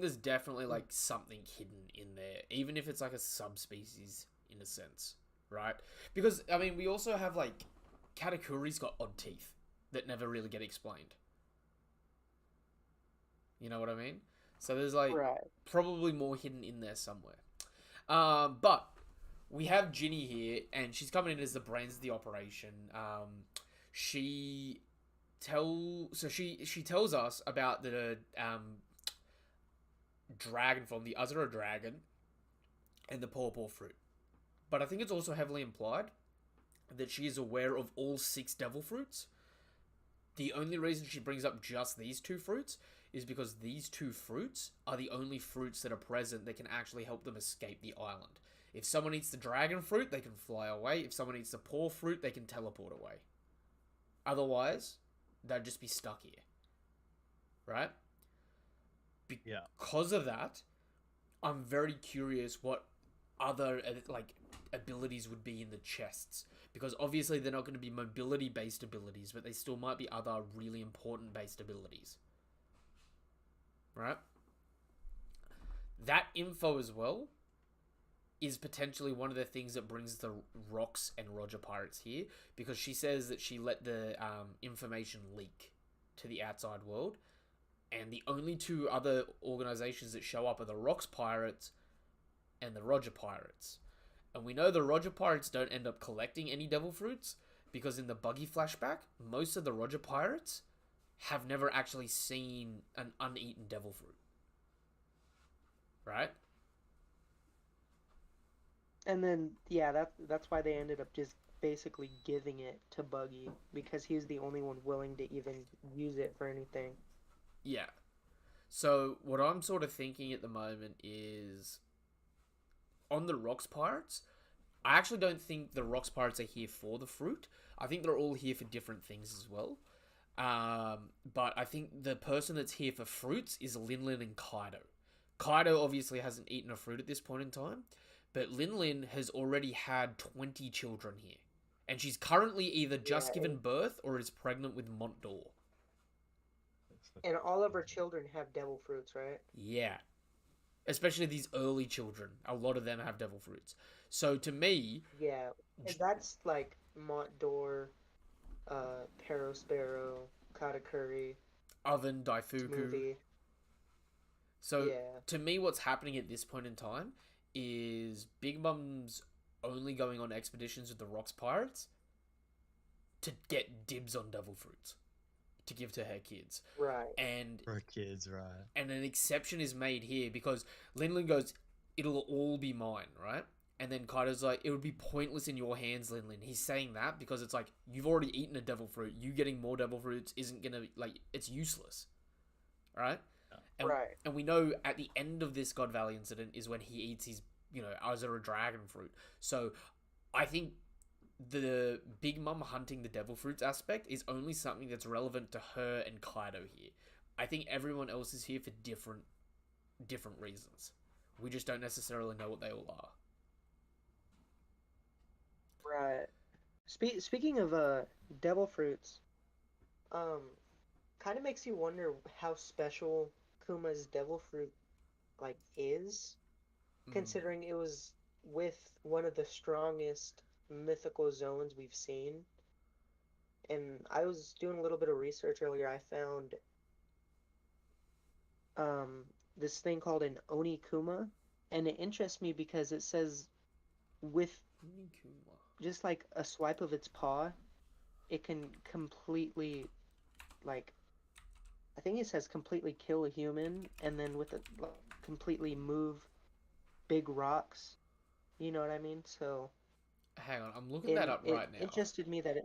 there's definitely like something hidden in there, even if it's like a subspecies in a sense, right? Because I mean, we also have like Katakuri's got odd teeth that never really get explained. You know what I mean? So there's like Right. probably more hidden in there somewhere. But we have Ginny here, and she's coming in as the brains of the operation. She she tells us about the dragon form, the Azura dragon, and the pawpaw fruit. But I think it's also heavily implied that she is aware of all 6 devil fruits. The only reason she brings up just these 2 fruits is because these 2 fruits are the only fruits that are present that can actually help them escape the island. If someone eats the dragon fruit, they can fly away. If someone eats the paw fruit, they can teleport away. Otherwise, they'd just be stuck here. Right? Because of that, I'm very curious what other abilities would be in the chests. Because obviously they're not going to be mobility-based abilities, but they still might be other really important based abilities. Right? That info as well is potentially one of the things that brings the Rox and Roger Pirates here, because she says that she let the information leak to the outside world, and the only 2 other organizations that show up are the Rox Pirates and the Roger Pirates. And we know the Roger Pirates don't end up collecting any devil fruits, because in the Buggy flashback, most of the Roger Pirates have never actually seen an uneaten devil fruit. Right? And then, yeah, that's why they ended up just basically giving it to Buggy, because he was the only one willing to even use it for anything. Yeah. So, what I'm sort of thinking at the moment is, on the Rox Pirates, I actually don't think the Rox Pirates are here for the fruit. I think they're all here for different things as well. But I think the person that's here for fruits is Linlin and Kaido. Kaido obviously hasn't eaten a fruit at this point in time, but Linlin has already had 20 children here. And she's currently either just given birth or is pregnant with Mont d'Or. And all of her children have devil fruits, right? Yeah. Especially these early children. A lot of them have devil fruits. So to me... Yeah. And that's like Mont d'Or, Parosparrow, Katakuri, Oven, Daifuku. Smoothie. So to me, what's happening at this point in time is Big Mum's only going on expeditions with the Rox Pirates to get dibs on devil fruits to give to her kids. Right. And for kids, right. And an exception is made here because Linlin goes, it'll all be mine, right? And then Kaido's like, it would be pointless in your hands, Linlin. He's saying that because it's like, you've already eaten a devil fruit. You getting more devil fruits isn't gonna, it's useless. Right? And, right. And we know at the end of this God Valley incident is when he eats his, Azura dragon fruit. So I think the Big Mum hunting the devil fruits aspect is only something that's relevant to her and Kaido here. I think everyone else is here for different reasons. We just don't necessarily know what they all are. Right. Speaking of devil fruits, kind of makes you wonder how special Kuma's devil fruit is, considering it was with one of the strongest mythical zones we've seen. And I was doing a little bit of research earlier. I found this thing called an Onikuma, and it interests me because it says with just like a swipe of its paw, it can completely, I think it says completely kill a human, and then with it completely move big rocks. You know what I mean? So hang on, I'm looking that up right now. It interested me that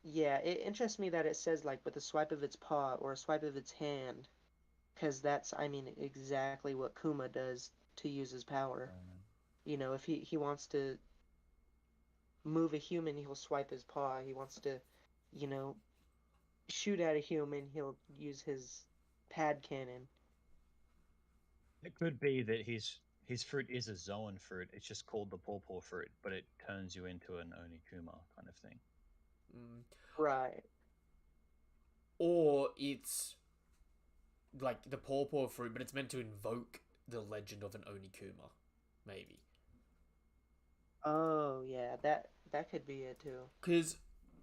it interests me that it says with a swipe of its paw or a swipe of its hand, because that's, exactly what Kuma does to use his power. If he wants to move a human, he'll swipe his paw. He wants to, shoot at a human, he'll use his pad cannon. It could be that his fruit is a Zoan fruit. It's just called the pawpaw fruit, but it turns you into an Onikuma kind of thing. Right. Or it's like the pawpaw fruit, but it's meant to invoke the legend of an Onikuma, maybe. Oh yeah, that could be it too. Because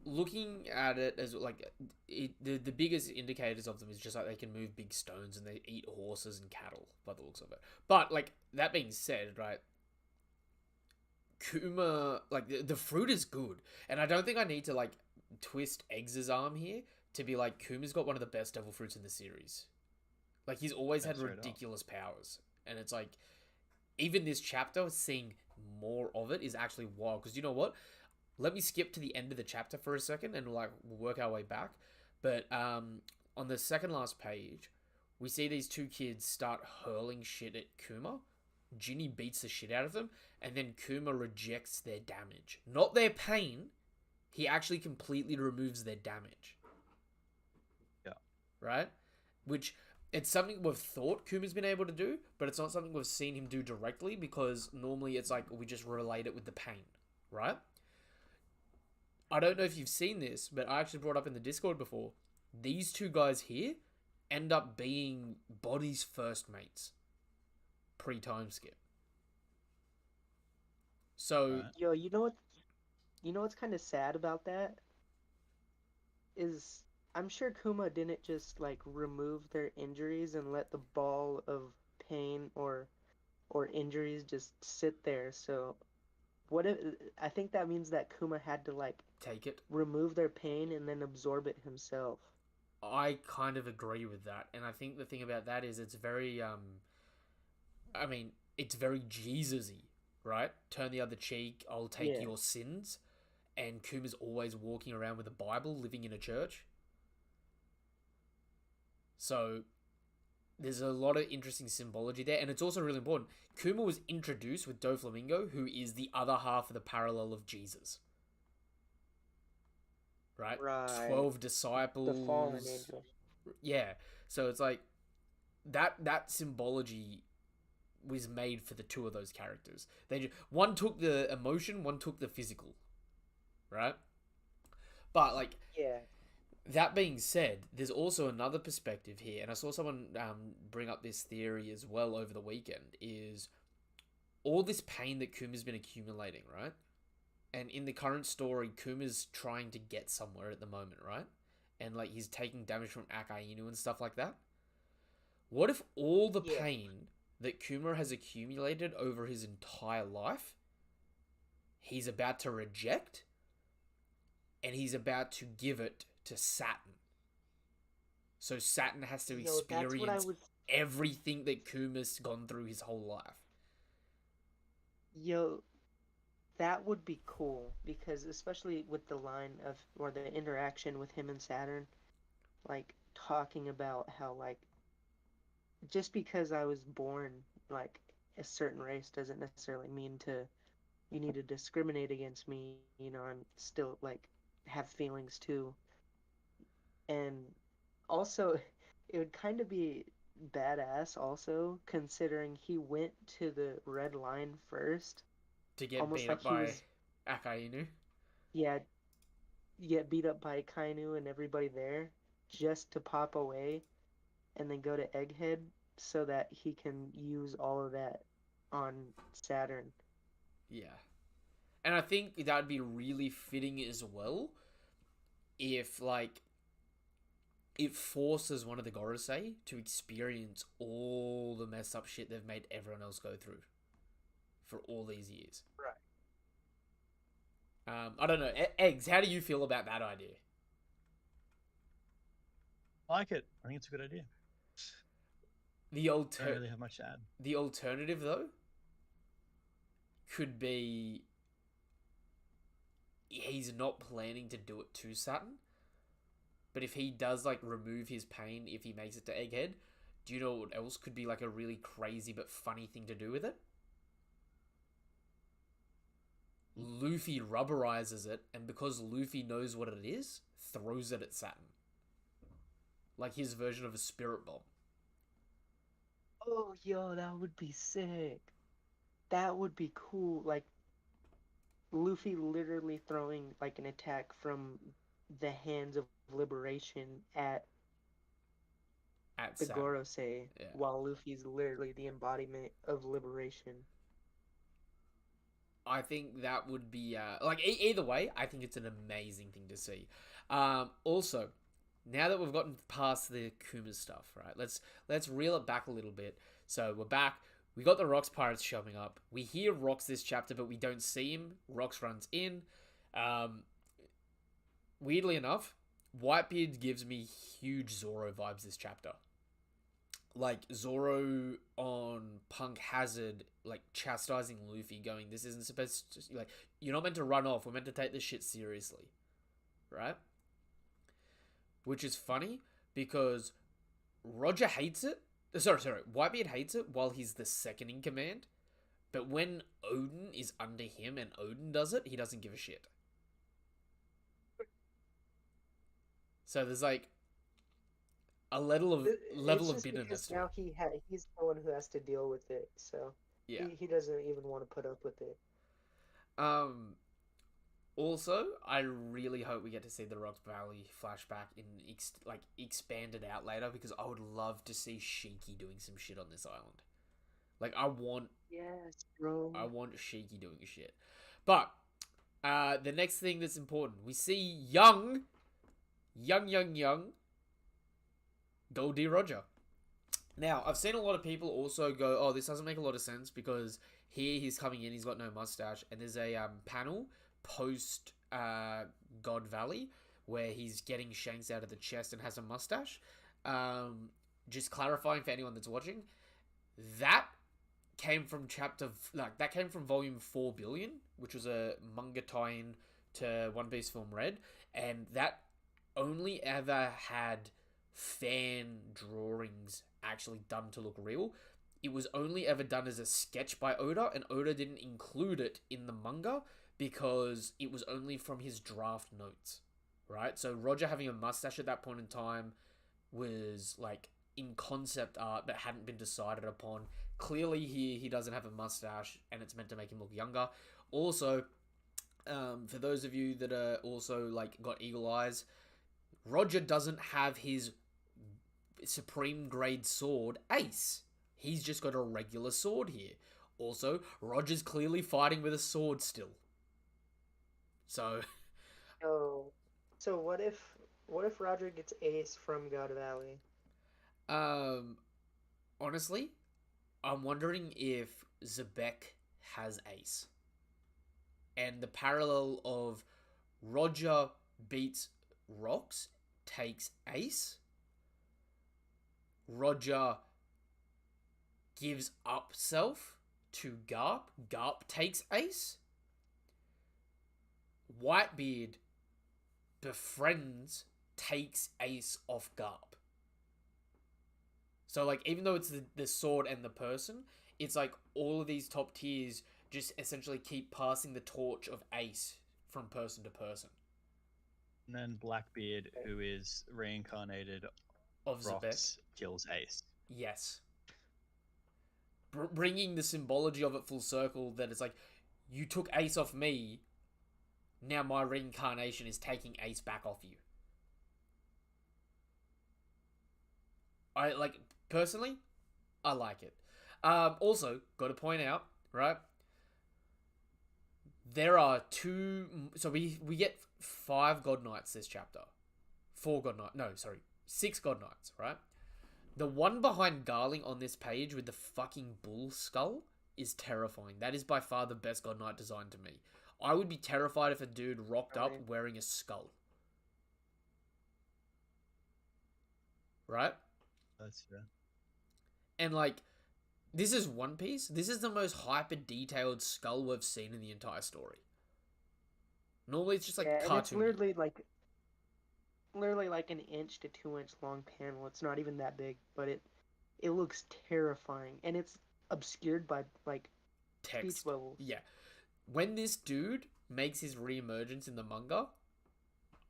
looking at it as the biggest indicators of them is just they can move big stones and they eat horses and cattle by the looks of it. But that being said, right, Kuma, the fruit is good, and I don't think I need to twist Eggs' arm here to be Kuma's got one of the best devil fruits in the series. He's always had ridiculous powers, and it's even this chapter seeing more of it is actually wild, because you know what? let me skip to the end of the chapter for a second and like we'll work our way back. But on the second last page, we see these two kids start hurling shit at Kuma. Ginny beats the shit out of them, and then Kuma rejects their damage. Not their pain, he actually completely removes their damage. Yeah. Right? Which, it's something we've thought Kuma's been able to do, but it's not something we've seen him do directly, because normally it's like we just relate it with the pain. Right? I don't know if you've seen this, but I actually brought up in the Discord before, these two guys here end up being Body's first mates. Pre-time skip. So Yo, you know what's kind of sad about that is I'm sure Kuma didn't just like remove their injuries and let the ball of pain or injuries just sit there. So what if I think that means that Kuma had to like take it. remove their pain and then absorb it himself. I kind of agree with that, and I think the thing about that is it's very I mean, it's very Jesus-y, right? Turn the other cheek, I'll take your sins. And Kuma's always walking around with a Bible, living in a church. So there's a lot of interesting symbology there, and it's also really important. Kuma was introduced with Doflamingo, who is the other half of the parallel of Jesus. Right? 12 disciples. The fallen angel. Yeah. So it's like that symbology was made for the two of those characters. One took the emotion, one took the physical. Right? But like, that being said, there's also another perspective here, and I saw someone bring up this theory as well over the weekend, is all this pain that Kuma's been accumulating, right? And in the current story, Kuma's trying to get somewhere at the moment, right? And like he's taking damage from Akainu and stuff like that. What if all the pain that Kuma has accumulated over his entire life, he's about to reject, and he's about to give it to Saturn. So Saturn has to experience everything that Kuma's gone through his whole life. Yo, that would be cool, because especially with the line of, or the interaction with him and Saturn, like talking about how like, just because I was born like a certain race doesn't necessarily mean you need to discriminate against me, you know, I'm still like have feelings too. And also it would kind of be badass also, considering he went to the red line first to get beat up by Akainu. Yeah, get beat up by Akainu and everybody there, just to pop away and then go to Egghead so that he can use all of that on Saturn. Yeah. And I think that would be really fitting as well if, like, it forces one of the Gorosei to experience all the messed up shit they've made everyone else go through for all these years. Right. I don't know. Eggs, how do you feel about that idea? I like it. I think it's a good idea. I don't really have much to add. The alternative, though, could be he's not planning to do it to Saturn, but if he does like remove his pain if he makes it to Egghead, do you know what else could be like a really crazy but funny thing to do with it? Luffy rubberizes it, and because Luffy knows what it is, throws it at Saturn. Like his version of a spirit bomb. Oh, yo, that would be sick. That would be cool. Like, Luffy literally throwing, like, an attack from the hands of liberation at the Saturn. Gorosei, while Luffy's literally the embodiment of liberation. I think that would be, either way, I think it's an amazing thing to see. Also, now that we've gotten past the Kuma stuff, right, let's reel it back a little bit. So we're back. We got the Rox pirates showing up. We hear Rox this chapter, but we don't see him. Rox runs in. Weirdly enough, Whitebeard gives me huge Zoro vibes this chapter. like Zoro on Punk Hazard, like chastising Luffy, going, "This isn't supposed to, like, you're not meant to run off. We're meant to take this shit seriously, right?" Which is funny because Roger hates it. Sorry, Whitebeard hates it while he's the second in command. But when Odin is under him and Odin does it, he doesn't give a shit. So there's like a level of It's just bitterness because to now it. he's the one who has to deal with it, so Yeah. he doesn't even want to put up with it. Um. Also, I really hope we get to see the Rocks Valley flashback in expanded out later, because I would love to see Shiki doing some shit on this island. Like Yes, bro. I want Shiki doing shit. But the next thing that's important, we see young Goldie Roger. Now, I've seen a lot of people also go, "Oh, this doesn't make a lot of sense because here he's coming in, he's got no mustache," and there's a panel post God Valley where he's getting shanks out of the chest and has a mustache. Just clarifying for anyone that's watching, that came from that came from volume 4 billion, which was a manga tie-in to One Piece Film Red, and that only ever had fan drawings actually done to look real. It was only ever done as a sketch by Oda, and Oda didn't include it in the manga because it was only from his draft notes, right? So Roger having a mustache at that point in time was like in concept art but hadn't been decided upon. Clearly here he doesn't have a mustache and it's meant to make him look younger. Also, for those of you that are also like got eagle eyes, Roger doesn't have his supreme grade sword Ace. He's just got a regular sword here. Also, Roger's clearly fighting with a sword still. So, Oh, so what if Roger gets Ace from God Valley? honestly, I'm wondering if Zebek has Ace. And the parallel of Roger beats Rocks, takes Ace. Roger gives up self to Garp. Garp takes Ace. Whitebeard befriends, takes Ace off Garp. So, like, even though it's the sword and the person, it's like all of these top tiers just essentially keep passing the torch of Ace from person to person. And then Blackbeard, who is reincarnated Of Zebek. Rocks, kills Ace. Yes. Bringing the symbology of it full circle, that it's like, you took Ace off me, now my reincarnation is taking Ace back off you. I, like, personally, I like it. Also, got to point out, right? There are so we get 5 God Knights this chapter. 6 God Knights, right? The one behind Garling on this page with the fucking bull skull is terrifying. That is by far the best God Knight design to me. I would be terrified if a dude rocked up wearing a skull. Right? That's fair. And like, this is One Piece. This is the most hyper detailed skull we've seen in the entire story. Normally it's just like cartoon. It's literally like an inch to 2 inch long panel. It's not even that big, but it looks terrifying, and it's obscured by like text speech bubbles. Yeah. When this dude makes his reemergence in the manga,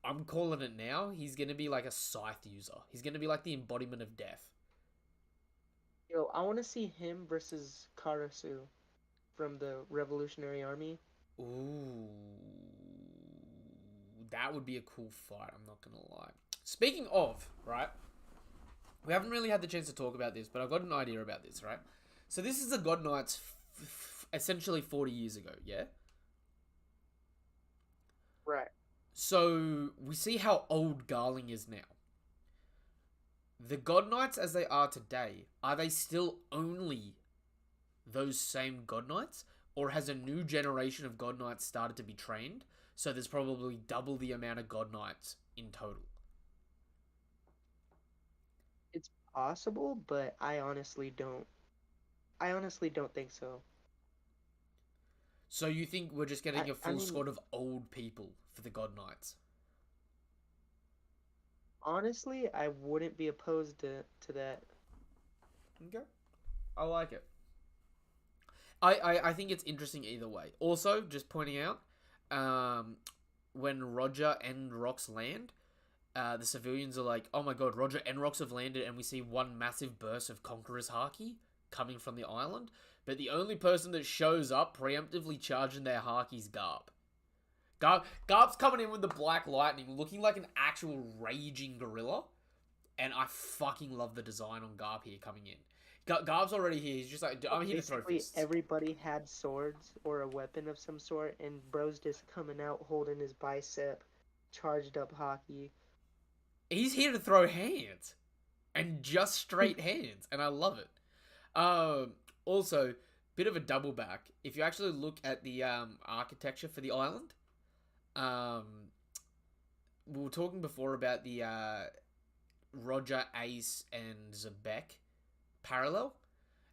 I'm calling it now, he's gonna be like a scythe user. He's gonna be like the embodiment of death. Yo, I want to see him versus Karasu from the Revolutionary Army. Ooh. That would be a cool fight, I'm not gonna lie. Speaking of, right? We haven't really had the chance to talk about this, but I've got an idea about this, right? So this is the God Knights essentially 40 years ago, yeah? Right. So we see how old Garling is now. The God Knights as they are today, are they still only those same God Knights? Or has a new generation of God Knights started to be trained? So there's probably double the amount of God Knights in total. possible, but I honestly don't. I honestly don't think so. So you think we're just getting a I full mean, squad of old people for the God Knights? honestly, I wouldn't be opposed to that. Okay, I like it. I think it's interesting either way. Also, just pointing out, um, when Roger and Rox land, the civilians are like, "Oh my god, Roger and Rox have landed," and we see one massive burst of Conqueror's Haki coming from the island. But the only person that shows up preemptively charging their Haki's Garp. Garp's coming in with the black lightning, looking like an actual raging gorilla. And I fucking love the design on Garp here coming in. Garp's already here. He's just like, I'm here to throw Basically, fists. everybody had swords or a weapon of some sort, and bro's just coming out holding his bicep, charged up hockey. He's here to throw hands. And just straight hands. And I love it. Also, bit of a double back. If you actually look at the architecture for the island, we were talking before about the Roger, Ace, and Zebek parallel.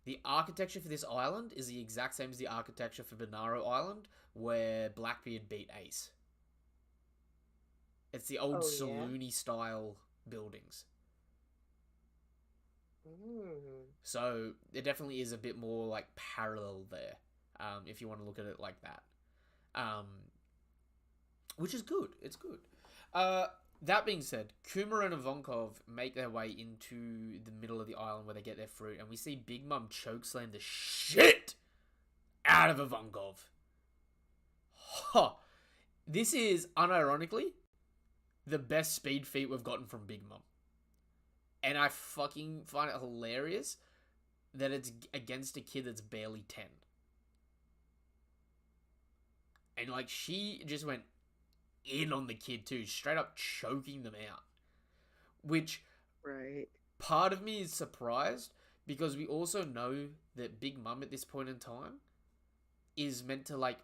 The architecture for this island is the exact same as the architecture for Bonaro Island, where Blackbeard beat Ace. It's the old saloon-y style buildings. So there definitely is a bit more like parallel there, if you want to look at it like that. Which is good. It's good. That being said, Kuma and Ivankov make their way into the middle of the island where they get their fruit, and we see Big Mum chokeslam the shit out of Ivankov. Huh. This is, unironically, the best speed feat we've gotten from Big Mum. And I fucking find it hilarious that it's against a kid that's barely 10. And, like, she just went in on the kid, too. Straight up choking them out. Which, right, part of me is surprised, because we also know that Big Mum at this point in time is meant to, like,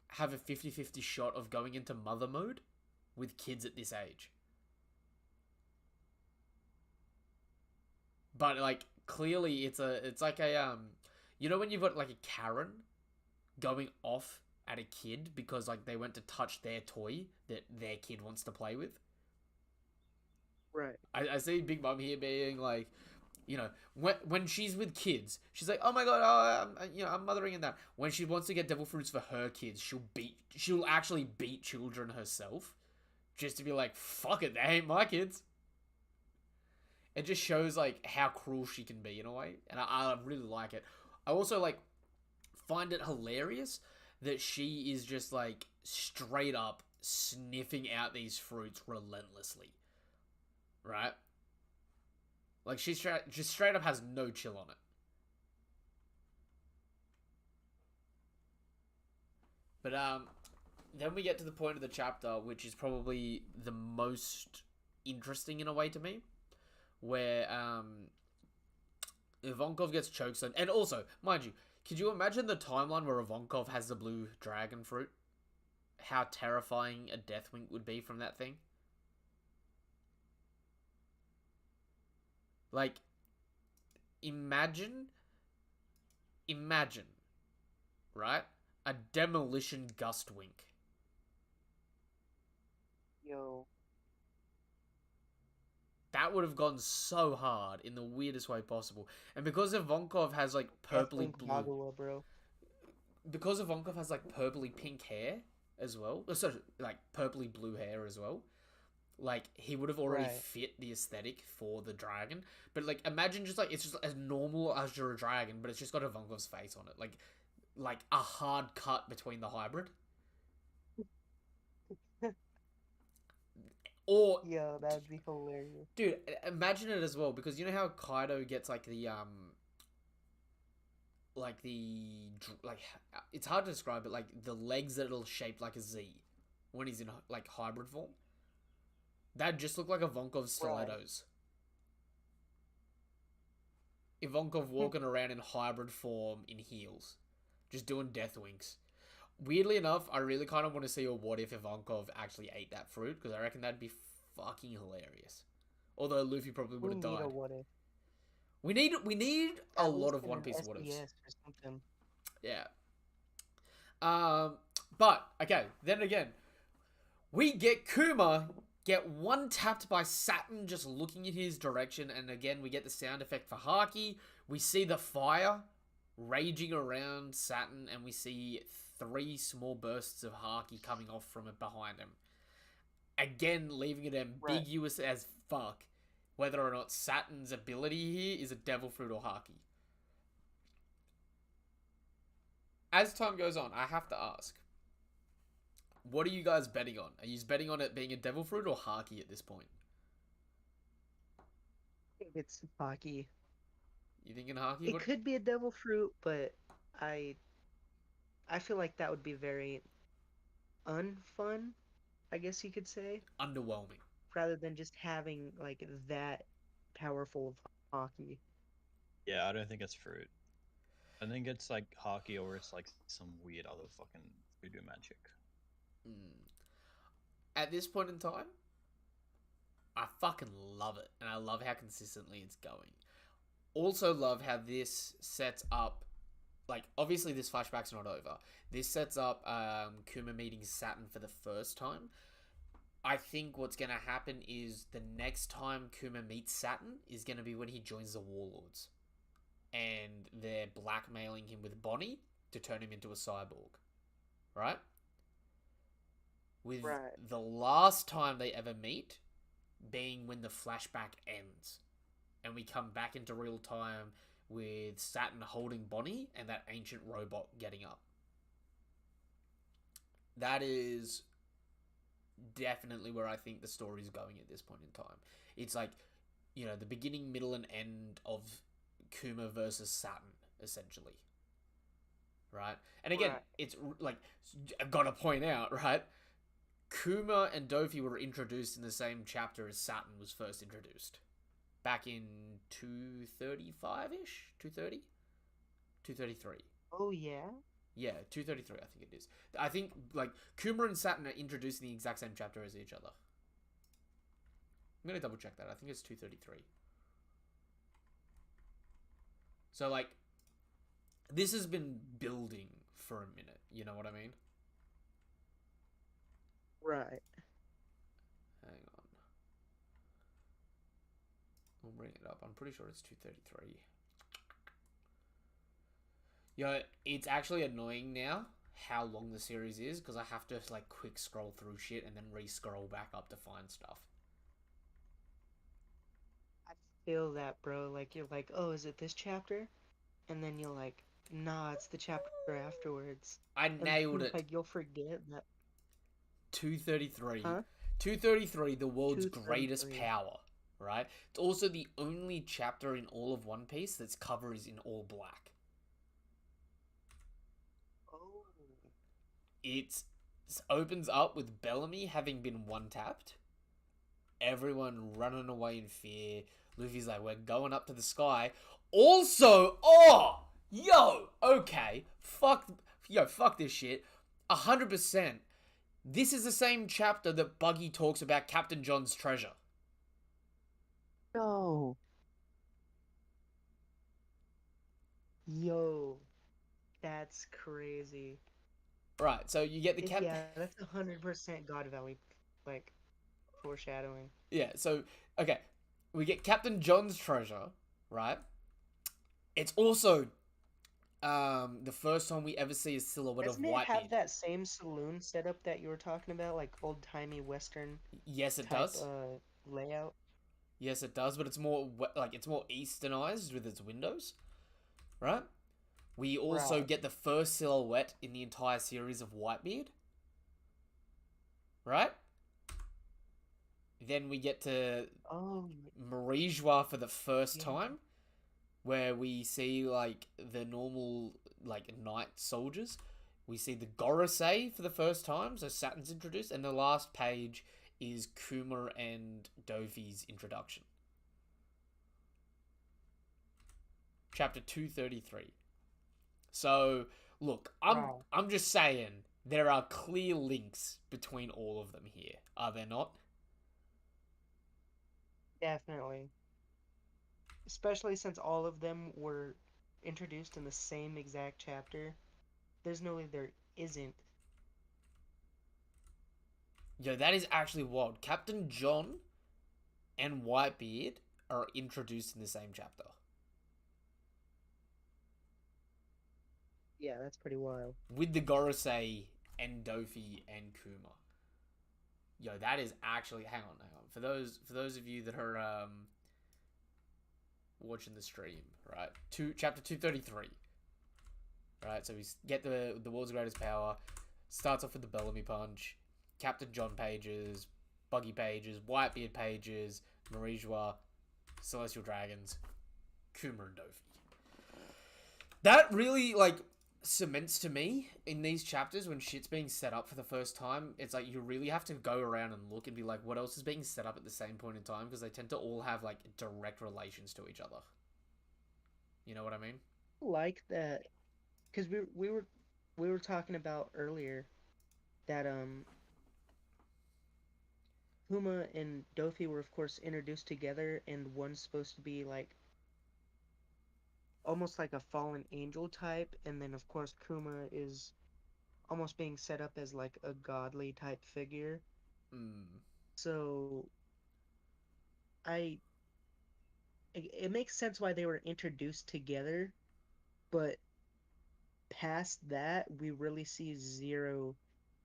have a 50-50 shot of going into mother mode with kids at this age. But, like, clearly it's like a, you know when you've got, like, a Karen going off at a kid because, like, they went to touch their toy that their kid wants to play with? right. I see Big Mum here being, like, you know, when she's with kids, she's like, oh my god, oh, I'm mothering in that. When she wants to get devil fruits for her kids, she'll actually beat children herself, just to be like, fuck it, they ain't my kids. It just shows, like, how cruel she can be in a way, and I really like it. I also, like, find it hilarious that she is just, like, straight up sniffing out these fruits relentlessly, right? Like, she just straight up has no chill on it. But then we get to the point of the chapter, which is probably the most interesting in a way to me, where Ivankov gets chokeslammed. And also, mind you, could you imagine the timeline where Ivankov has the blue dragon fruit? How terrifying a Deathwing would be from that thing? Like, imagine, right? A demolition gust wink. Yo. That would have gone so hard in the weirdest way possible. And because Ivankov has, like, purpley blue... Kagura, bro. Because Ivankov has, like, purpley pink hair as well. Sorry, like, purpley blue hair as well. Like, he would have already fit the aesthetic for the dragon. But, like, imagine just, like, it's just as normal as your dragon, but it's just got Ivankov's face on it. Like a hard cut between the hybrid. Or... Yo, that would be hilarious. Dude, imagine it as well, because you know how Kaido gets, like, it's hard to describe, but, like, the legs that it'll shape like a Z when he's in, like, hybrid form? That just looked like Ivankov's stilettos. Ivankov walking around in hybrid form in heels. Just doing death winks. Weirdly enough, I really kind of want to see a what if Ivankov actually ate that fruit, because I reckon that'd be fucking hilarious. Although Luffy probably would have died. A what if. We need a At lot least of in One an Piece what ifs. SBS or something. Yeah. But okay, then again, we get Kuma get one tapped by Saturn just looking in his direction, and again we get the sound effect for Haki. We see the fire raging around Saturn, and we see 3 small bursts of Haki coming off from it behind him. Again, leaving it ambiguous as fuck whether or not Saturn's ability here is a devil fruit or Haki. As time goes on, I have to ask, what are you guys betting on? Are you betting on it being a devil fruit or Haki at this point? I think it's Baki. You thinking Haki? It could be a devil fruit, but I feel like that would be very unfun, I guess you could say, Underwhelming. rather than just having like that powerful of hockey. Yeah, I don't think it's fruit. I think it's like Haki or it's like some weird other fucking voodoo magic. At this point in time, I fucking love it, and I love how consistently it's going. Also love how this sets up, like, obviously this flashback's not over. This sets up Kuma meeting Saturn for the first time. I think what's going to happen is the next time Kuma meets Saturn is going to be when he joins the Warlords. And they're blackmailing him with Bonnie to turn him into a cyborg. Right? With the last time they ever meet being when the flashback ends. And we come back into real time with Saturn holding Bonnie and that ancient robot getting up. That is definitely where I think the story's going at this point in time. It's like, you know, the beginning, middle, and end of Kuma versus Saturn, essentially. Right? And again, it's like, I've got to point out, right? Kuma and Dofi were introduced in the same chapter as Saturn was first introduced. Back in 235-ish? 230? 233. Oh, yeah? Yeah, 233 I think it is. I think, like, Kuma and Saturn are introduced in the exact same chapter as each other. I'm going to double check that. I think it's 233. So, like, this has been building for a minute. You know what I mean? Right. Hang on. I'll bring it up. I'm pretty sure it's 233. Yo, it's actually annoying now how long the series is because I have to, like, quick scroll through shit and then re-scroll back up to find stuff. I feel that, bro. Like, you're like, oh, is it this chapter? And then you're like, nah, it's the chapter afterwards. I nailed it. Like, you'll forget that. 233. Huh? 233, the world's greatest power, right? It's also the only chapter in all of One Piece that's cover is in all black. Oh. It opens up with Bellamy having been one-tapped. Everyone running away in fear. Luffy's like, we're going up to the sky. Also, okay, fuck this shit. 100%. This is the same chapter that Buggy talks about Captain John's treasure. No. Yo. That's crazy. Right, so you get the Captain... Yeah, that's 100% God Valley, like, foreshadowing. Yeah, so, okay. We get Captain John's treasure, right? It's also the first time we ever see a silhouette Doesn't of Whitebeard. Doesn't it have that same saloon setup that you were talking about, like old-timey Western? Yes, it does. Layout. Yes, it does, but it's more easternized with its windows, right? We also get the first silhouette in the entire series of Whitebeard, right? Then we get to Marijois for the first time, where we see, like, the normal, like, knight soldiers. We see the Gorosei for the first time, so Saturn's introduced, and the last page is Kuma and Dofi's introduction. Chapter 233. So, look, I'm just saying, there are clear links between all of them here, are there not? Definitely. especially since all of them were introduced in the same exact chapter. There's no way there isn't. Yo, that is actually wild. Captain John and Whitebeard are introduced in the same chapter. Yeah, that's pretty wild. With the Gorosei and Dofi and Kuma. Yo, that is actually hang on. For those of you that are watching the stream, right? Chapter 233. Right, so we get the world's greatest power. Starts off with the Bellamy Punch, Captain John pages, Buggy pages, Whitebeard pages, Marijua, Celestial Dragons, Kuma and Dofi. That really cements to me in these chapters when shit's being set up for the first time. It's like you really have to go around and look and be like, what else is being set up at the same point in time, because they tend to all have direct relations to each other. You know what I mean? Like that, because we were talking about earlier that Kuma and Dofi were of course introduced together, and one's supposed to be almost like a fallen angel type, and then of course Kuma is almost being set up as a godly type figure. Mm. So I it makes sense why they were introduced together, but past that we really see zero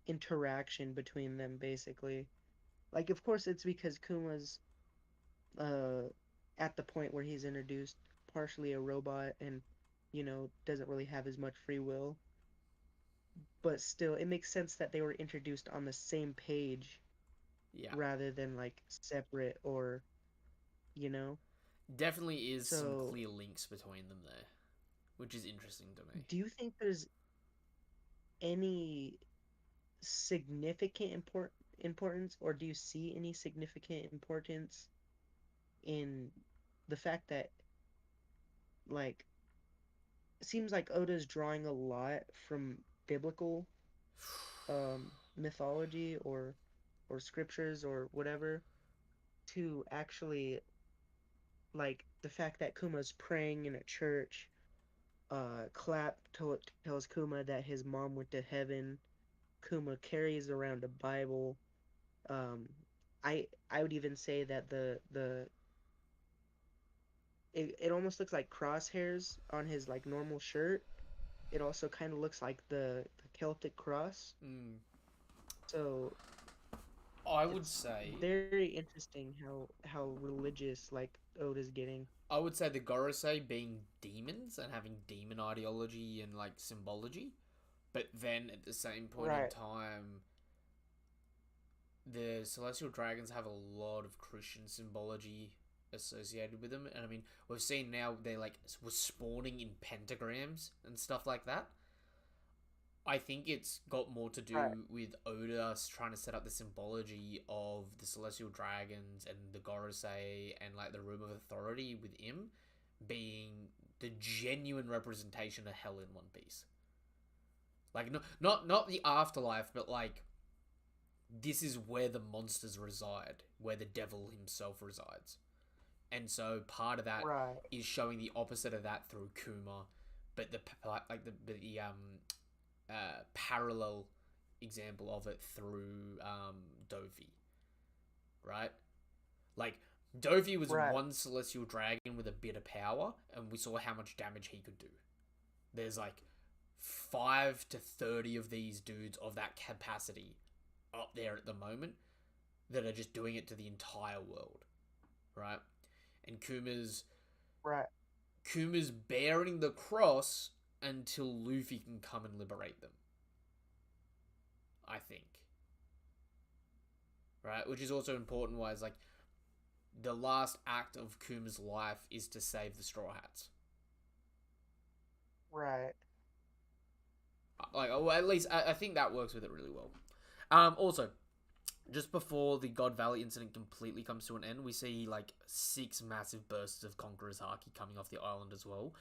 interaction between them basically. Of course it's because Kuma's uh at the point where he's introduced partially a robot and doesn't really have as much free will, but still it makes sense that they were introduced on the same page Yeah. rather than separate or you know Definitely is some so clear links between them there, which is interesting to me. do you think there's any significant importance, or do you see any significant importance in the fact that like it seems like Oda's drawing a lot from biblical mythology or scriptures or whatever to actually the fact that Kuma's praying in a church. Tells Kuma that his mom went to heaven. Kuma carries around a Bible. Um, I would even say that it almost looks like crosshairs on his normal shirt. It also kind of looks like the Celtic cross. Mm. So I would it's say very interesting how religious Oda's getting. I would say the Gorosei being demons and having demon ideology and symbology, but then at the same point in Right. time, the Celestial Dragons have a lot of Christian symbology associated with them, and I mean we've seen now they were spawning in pentagrams and stuff like that. I think it's got more to do Right. with Oda trying to set up the symbology of the Celestial Dragons and the Gorosei and the Room of Authority with him being the genuine representation of hell in One Piece. Not the afterlife, but this is where the monsters reside, where the devil himself resides. And so part of that Right. is showing the opposite of that through Kuma, but the parallel example of it through Dofi, right? Dofi was Right. one celestial dragon with a bit of power, and we saw how much damage he could do. There's 5 to 30 of these dudes of that capacity up there at the moment that are just doing it to the entire world, right? And Kuma's Right. bearing the cross until Luffy can come and liberate them, I think. Right? Which is also important why it's the last act of Kuma's life is to save the Straw Hats. Right. Well, at least I think that works with it really well. Also, just before the God Valley incident completely comes to an end, we see 6 massive bursts of Conqueror's Haki coming off the island as well.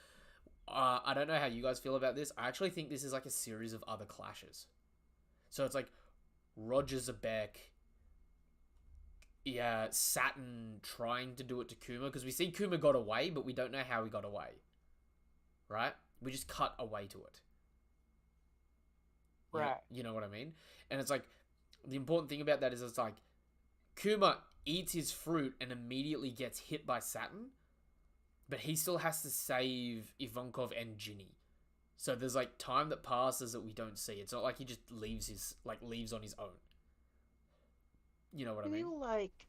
I don't know how you guys feel about this. I actually think this is a series of other clashes. So it's Roger Zebek Saturn trying to do it to Kuma, because we see Kuma got away, but we don't know how he got away. Right? We just cut away to it. Right. You know what I mean? And it's like, the important thing about that is it's like, Kuma eats his fruit and immediately gets hit by Saturn, but he still has to save Ivankov and Ginny. So there's like time that passes that we don't see. It's not like he just leaves on his own. You know what I mean? feel like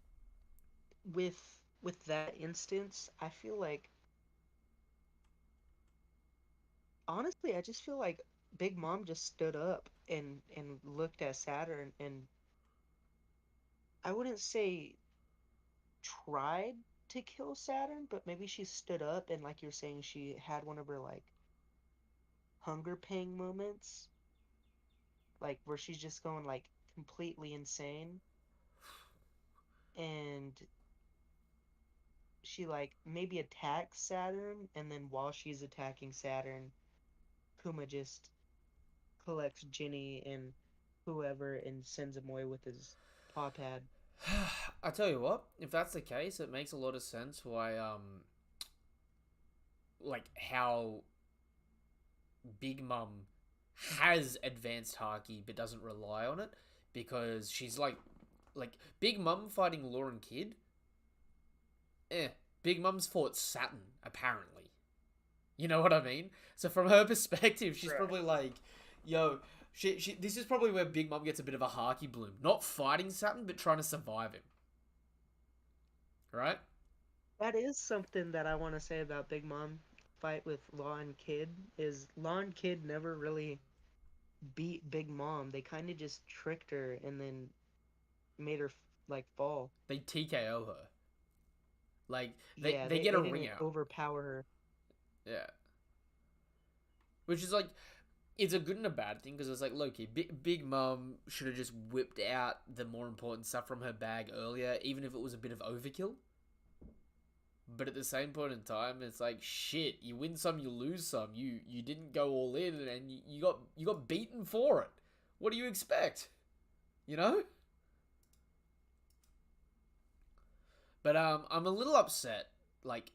with that instance, I feel like honestly, I just feel like Big Mom just stood up and looked at Saturn and I wouldn't say tried to kill Saturn, but maybe she stood up and like you're saying she had one of her like hunger pang moments, like where she's just going like completely insane and she like maybe attacks Saturn and then while she's attacking Saturn, Kuma just collects Ginny and whoever and sends him away with his paw pad. I tell you what, if that's the case, it makes a lot of sense why like how Big Mum has advanced Haki but doesn't rely on it, because she's like Big Mum fighting Lauren Kidd. Big Mum's fought Saturn apparently. You know what I mean? So from her perspective, she's probably like, yo, she this is probably where Big Mum gets a bit of a Haki bloom. Not fighting Saturn, but trying to survive him. Right? That is something that I want to say about Big Mom fight with Law and Kid is Law and Kid never really beat Big Mom. They kind of just tricked her and then made her like fall. They TKO her. Like Yeah, they they, get a they ring didn't out. overpower her. Yeah. Which is like, it's a good and a bad thing, because it's like, Loki, Big Mom should have just whipped out the more important stuff from her bag earlier, even if it was a bit of overkill. But at the same point in time, it's like, shit, you win some, you lose some. You didn't go all in, and you got beaten for it. What do you expect? You know? But I'm a little upset. Like,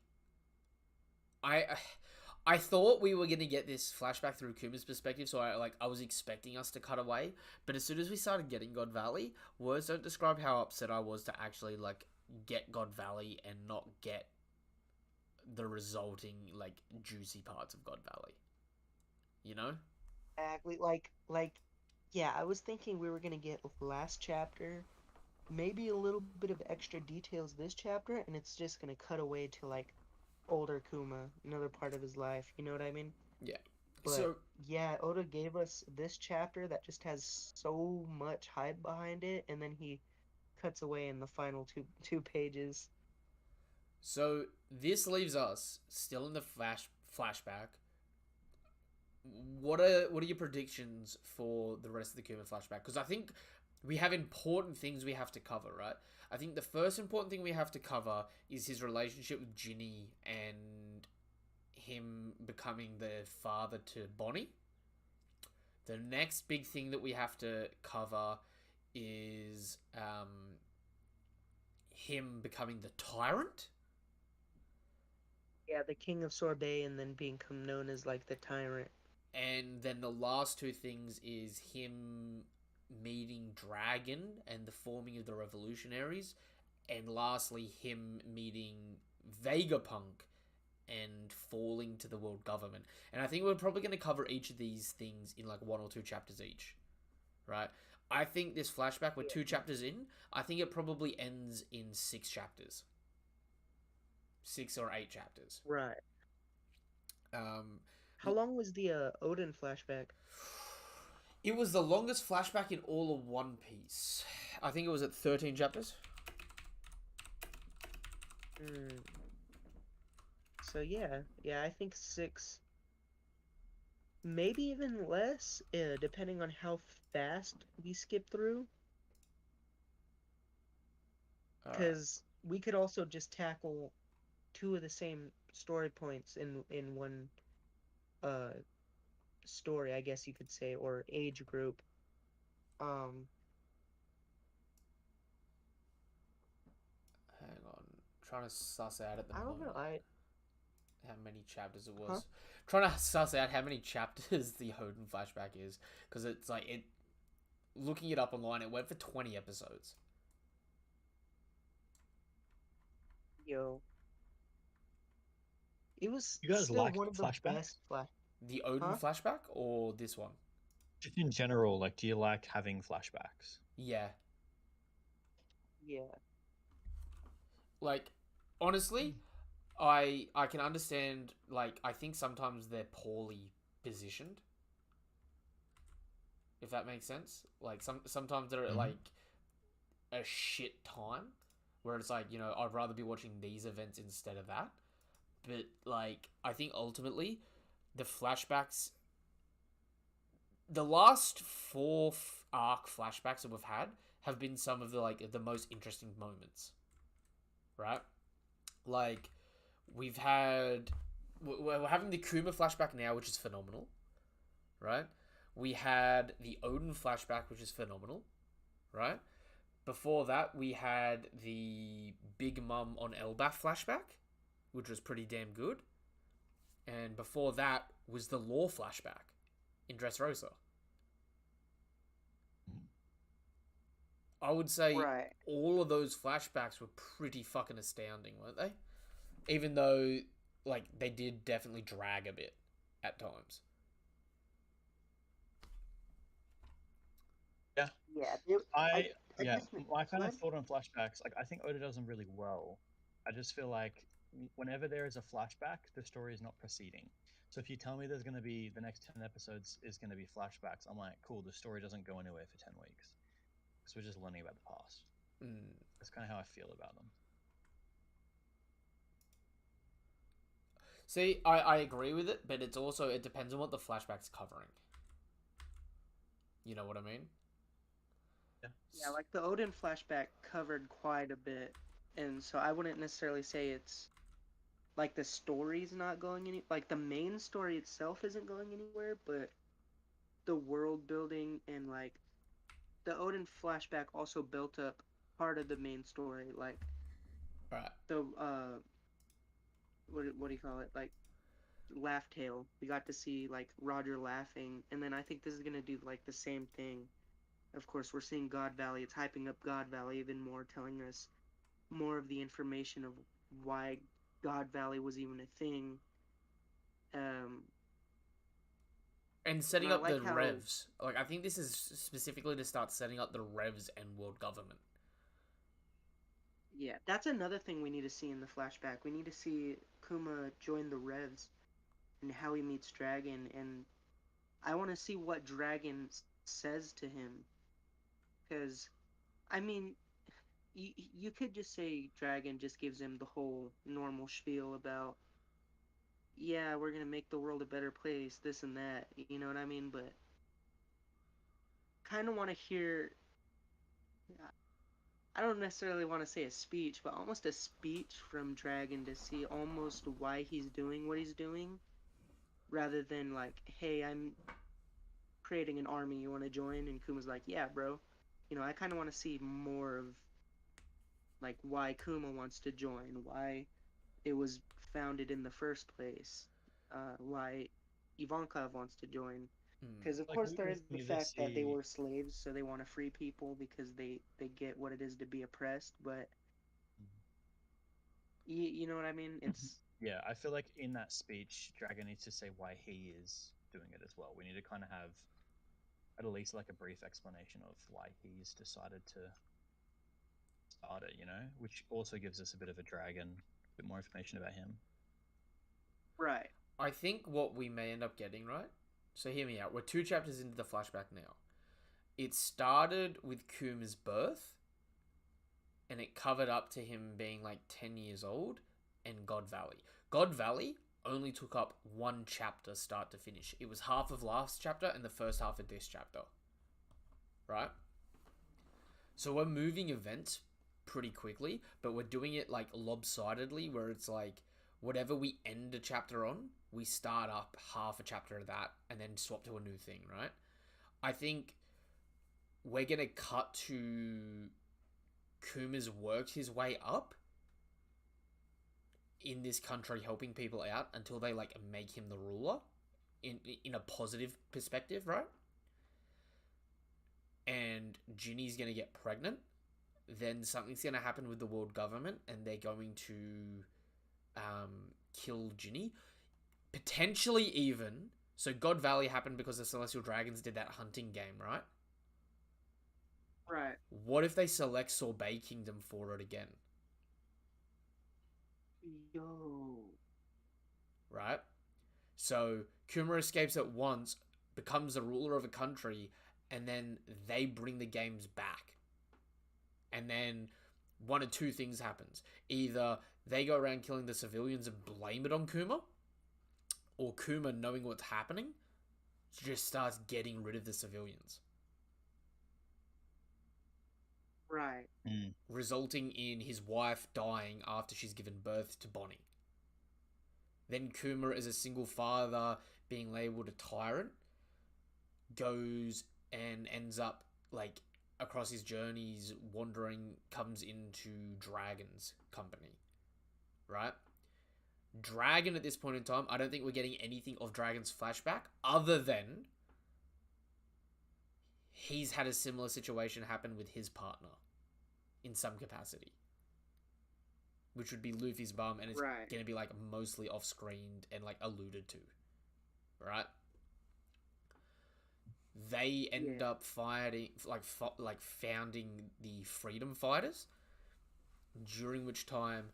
I I thought we were gonna get this flashback through Kuma's perspective, so I was expecting us to cut away. But as soon as we started getting God Valley, words don't describe how upset I was to actually like get God Valley and not get the resulting like juicy parts of God Valley. You know? Exactly. Yeah, I was thinking we were gonna get last chapter, maybe a little bit of extra details this chapter, and it's just gonna cut away to like older Kuma, another part of his life. You know what I mean? Yeah. But So yeah, Oda gave us this chapter that just has so much hype behind it, and then he cuts away in the final two pages. so this leaves us still in the flashback. What are your predictions for the rest of the Kuma flashback? Because I think we have important things we have to cover, right? I think the first important thing we have to cover is his relationship with Ginny and him becoming the father to Bonnie. The next big thing that we have to cover is him becoming the tyrant. Yeah, the King of Sorbet, and then become known as like the Tyrant. And then the last two things is him meeting Dragon and the forming of the Revolutionaries, and lastly him meeting Vegapunk and falling to the world government. And I think we're probably going to cover each of these things in like one or two chapters each, right? I think this flashback, we're 2 chapters in. I think it probably ends in 6 chapters, 6 or 8 chapters. Right. Um, How long was the Odin flashback? It was the longest flashback in all of One Piece. I think it was at 13 chapters. Hmm. So yeah, I think 6, maybe even less, depending on how fast we skip through. Alright. Because we could also just tackle two of the same story points in one uh story, I guess you could say, or age group. Um, trying to suss out at the I don't moment know. how many chapters it was. Huh? Trying to suss out how many chapters the Odin flashback is, because it's like it. Looking it up online, it went for 20 episodes. Yo, it was You guys still like one of the flashbacks? best flash. The Odin Huh? flashback or this one? Just in general, like, do you like having flashbacks? Yeah. Yeah. Like, honestly, I can understand. Like, I think sometimes they're poorly positioned. If that makes sense. Like sometimes they're at Mhm. like a shit time, where it's like, I'd rather be watching these events instead of that. But like, I think ultimately, the flashbacks, the last four arc flashbacks that we've had have been some of the most interesting moments, right? Like, we've had, we're having the Kuma flashback now, which is phenomenal, right? We had the Odin flashback, which is phenomenal, right? Before that, we had the Big Mum on Elbaf flashback, which was pretty damn good. And before that was the Law flashback in Dressrosa. I would say Right. all of those flashbacks were pretty fucking astounding, weren't they? Even though, like, they did definitely drag a bit at times. Yeah. Yeah. I I yeah, just my kind go of ahead. thought on flashbacks, like I think Oda does them really well. I just feel like whenever there is a flashback, the story is not proceeding. So if you tell me there's going to be the next 10 episodes is going to be flashbacks, I'm like, cool, the story doesn't go anywhere for 10 weeks because we're just learning about the past. Mm. That's kind of how I feel about them. See, I agree with it, but it's also, it depends on what the flashback's covering. You know what I mean? Yeah. Yeah, like the Odin flashback covered quite a bit, and so I wouldn't necessarily say it's like the story's not going like the main story itself isn't going anywhere, but the world building and like the Odin flashback also built up part of the main story, like Right. the what do you call it? Like laugh tale. We got to see like Roger laughing, and then I think this is gonna do like the same thing. Of course, we're seeing God Valley. It's hyping up God Valley even more, telling us more of the information of why God Valley was even a thing. Um, And and setting I up like the how, revs. Like, I think this is specifically to start setting up the revs and world government. yeah, that's another thing we need to see in the flashback. We need to see Kuma join the Revs and how he meets Dragon, and I want to see what Dragon says to him. Because, I mean, you could just say Dragon just gives him the whole normal spiel about, yeah, we're gonna make the world a better place, this and that. You know what I mean? But kind of want to hear. I don't necessarily want to say a speech, but almost a speech from Dragon to see almost why he's doing what he's doing, rather than like, hey, I'm creating an army, you want to join? And Kuma's like, yeah, bro. You know, I kind of want to see more of like why Kuma wants to join, why it was founded in the first place, why Ivankov wants to join. Mm. Because of Like course we there really is the need to fact that they see. were slaves, so they want to free people because they get what it is to be oppressed. But you know what I mean? It's Yeah, I feel like in that speech, Dragon needs to say why he is doing it as well. We need to kind of have at least like a brief explanation of why he's decided to start it, which also gives us a bit of a dragon, a bit more information about him. right. I think what we may end up getting, right? So hear me out. We're 2 chapters into the flashback now. It started with Kuma's birth, and it covered up to him being like 10 years old, and God Valley. God Valley only took up 1 chapter start to finish. It was half of last chapter and the first half of this chapter. Right? So we're moving events pretty quickly, but we're doing it like lopsidedly, where it's like whatever we end a chapter on, we start up half a chapter of that and then swap to a new thing, right? I think we're gonna cut to Kuma's worked his way up, in this country helping people out until they like make him the ruler in a positive perspective, right? And Ginny's gonna get pregnant, then something's gonna happen with the world government, and they're going to kill Ginny, potentially even. So God Valley happened because the Celestial Dragons did that hunting game, right? Right. What if they select Sorbet Kingdom for it again? Yo. Right? So Kuma escapes at once, becomes the ruler of a country, and then they bring the games back. And then one of two things happens. Either they go around killing the civilians and blame it on Kuma, or Kuma, knowing what's happening, just starts getting rid of the civilians. Right. Resulting in his wife dying after she's given birth to Bonnie. Then Kuma, as a single father, being labeled a tyrant, goes and ends up, like, across his journeys, wandering, comes into Dragon's company. Right? Dragon, at this point in time, I don't think we're getting anything of Dragon's flashback, other than he's had a similar situation happen with his partner, in some capacity. Which would be Luffy's mum, and it's Right. going to be, like, mostly off-screened and, like, alluded to. Right? They end up fighting, like founding the Freedom Fighters, during which time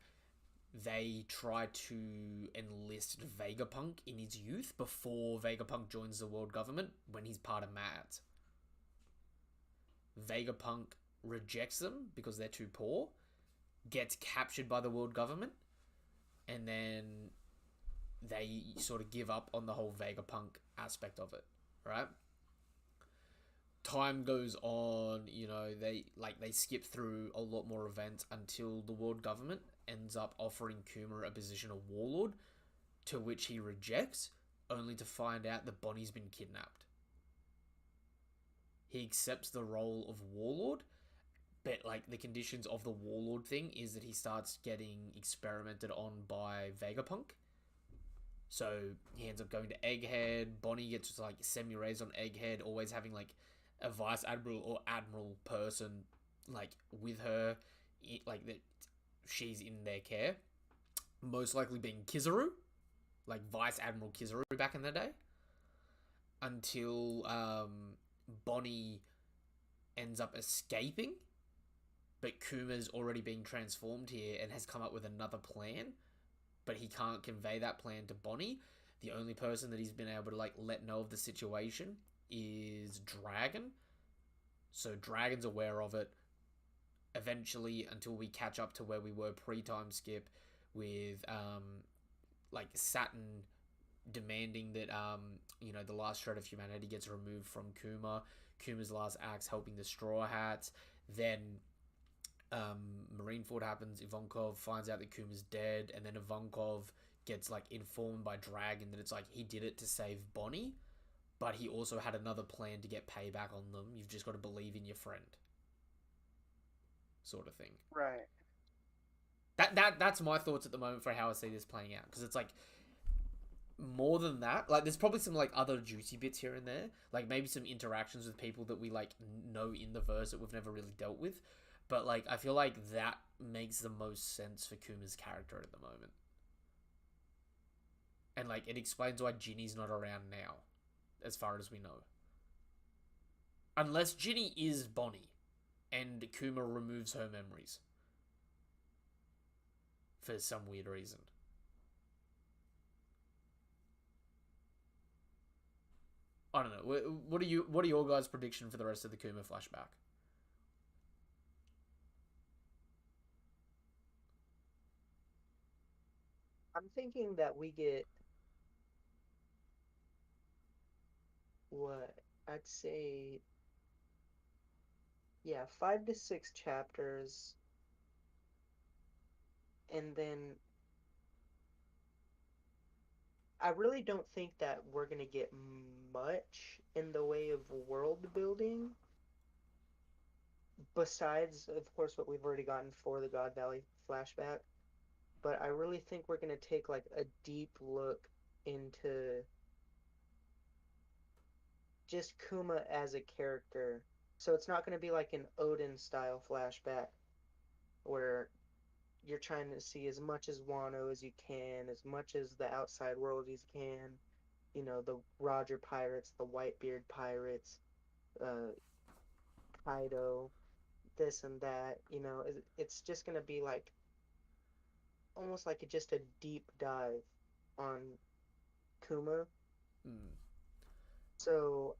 they try to enlist Vegapunk in his youth before Vegapunk joins the world government when he's part of Mads. Vegapunk rejects them because they're too poor, gets captured by the world government, and then they sort of give up on the whole Vegapunk aspect of it, right? Time goes on, you know, they skip through a lot more events until the world government ends up offering Kuma a position of warlord, to which he rejects, only to find out that Bonnie's been kidnapped. He accepts the role of warlord, but like the conditions of the warlord thing is that he starts getting experimented on by Vegapunk. So he ends up going to Egghead. Bonnie gets like semi-raised on Egghead, always having like a vice admiral or admiral person like with her, like that she's in their care. Most likely being Kizaru, like Vice Admiral Kizaru back in the day. Until Bonnie ends up escaping, but Kuma's already being transformed here and has come up with another plan, but he can't convey that plan to Bonnie. The only person that he's been able to like let know of the situation is Dragon. So Dragon's aware of it. Eventually, until we catch up to where we were pre-time skip, with like Saturn demanding that you know, the last shred of humanity gets removed from Kuma. Kuma's last act's helping the Straw Hats. Then Marineford happens. Ivankov finds out that Kuma's dead, and then Ivankov gets like informed by Dragon that it's like he did it to save Bonnie, but he also had another plan to get payback on them. You've just got to believe in your friend, sort of thing. Right. That's my thoughts at the moment for how I see this playing out, because it's like more than that. Like there's probably some like other juicy bits here and there, like maybe some interactions with people that we like know in the verse that we've never really dealt with, but like I feel like that makes the most sense for Kuma's character at the moment, and like it explains why Ginny's not around now, as far as we know, unless Ginny is Bonnie and Kuma removes her memories for some weird reason. I don't know. What are your guys' prediction for the rest of the Kuma flashback? I'm thinking that we get what I'd say, yeah, 5 to 6 chapters, and then I really don't think that we're gonna get much in the way of world building, besides, of course, what we've already gotten for the God Valley flashback. but I really think we're gonna take like a deep look into just Kuma as a character. So it's not gonna be like an Odin style flashback where you're trying to see as much as Wano as you can, as much as the outside world as you can. You know, the Roger pirates, the Whitebeard pirates, uh, Kaido, this and that. You know, it's just gonna be like almost like just a deep dive on Kuma. Mm. So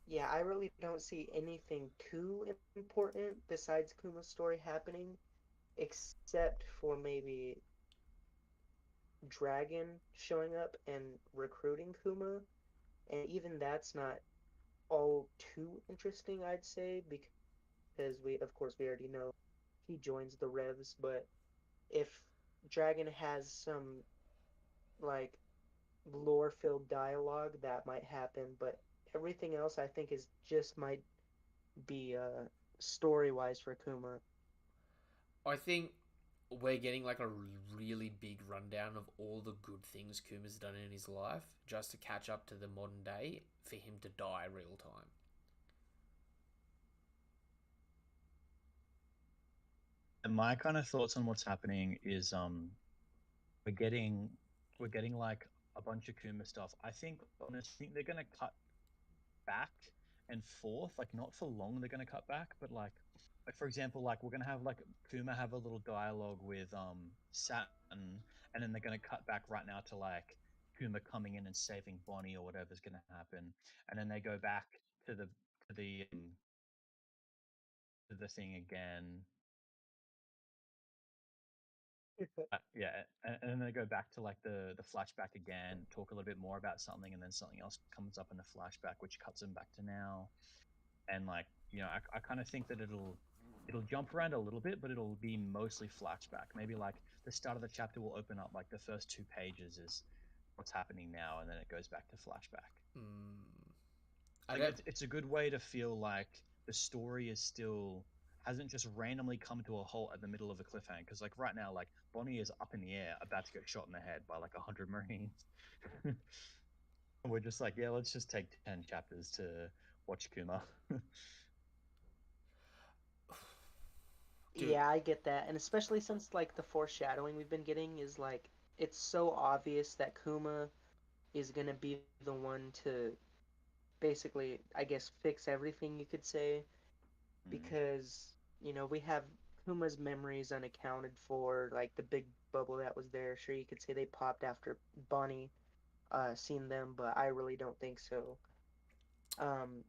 yeah, I really don't see anything too important besides Kuma's story happening, except for maybe Dragon showing up and recruiting Kuma, and even that's not all too interesting, I'd say, because of course, we already know he joins the Revs, but if Dragon has some, like, lore-filled dialogue, that might happen, but everything else I think is just might be story-wise for Kuma. I think we're getting like a really big rundown of all the good things Kuma's done in his life just to catch up to the modern day for him to die real time. And my kind of thoughts on what's happening is we're getting we're getting like a bunch of Kuma stuff. I think honestly they're gonna cut back and forth, like not for long they're gonna cut back, but like for example, like we're gonna have like Kuma have a little dialogue with Saturn, and then they're gonna cut back right now to like Kuma coming in and saving Bonnie or whatever's gonna happen, and then they go back to the to the thing again. Yeah, and then they go back to like the flashback again, talk a little bit more about something, and then something else comes up in the flashback, which cuts them back to now. And like I kind of think that it'll jump around a little bit, but it'll be mostly flashback. Maybe like the start of the chapter will open up, like the first 2 pages is what's happening now, and then it goes back to flashback. Mm. I Like don't. it's a good way to feel like the story is still hasn't just randomly come to a halt at the middle of a cliffhanger. Because like right now, like Bonnie is up in the air, about to get shot in the head by like 100 Marines. We're just like, yeah, let's just take 10 chapters to watch Kuma. Dude, Yeah, I get that. And especially since like the foreshadowing we've been getting is like it's so obvious that Kuma is gonna be the one to basically, I guess, fix everything you could say Mm. because, you know, we have Kuma's memories unaccounted for, like the big bubble that was there. Sure, you could say they popped after Bonnie seen them, but I really don't think so. Um,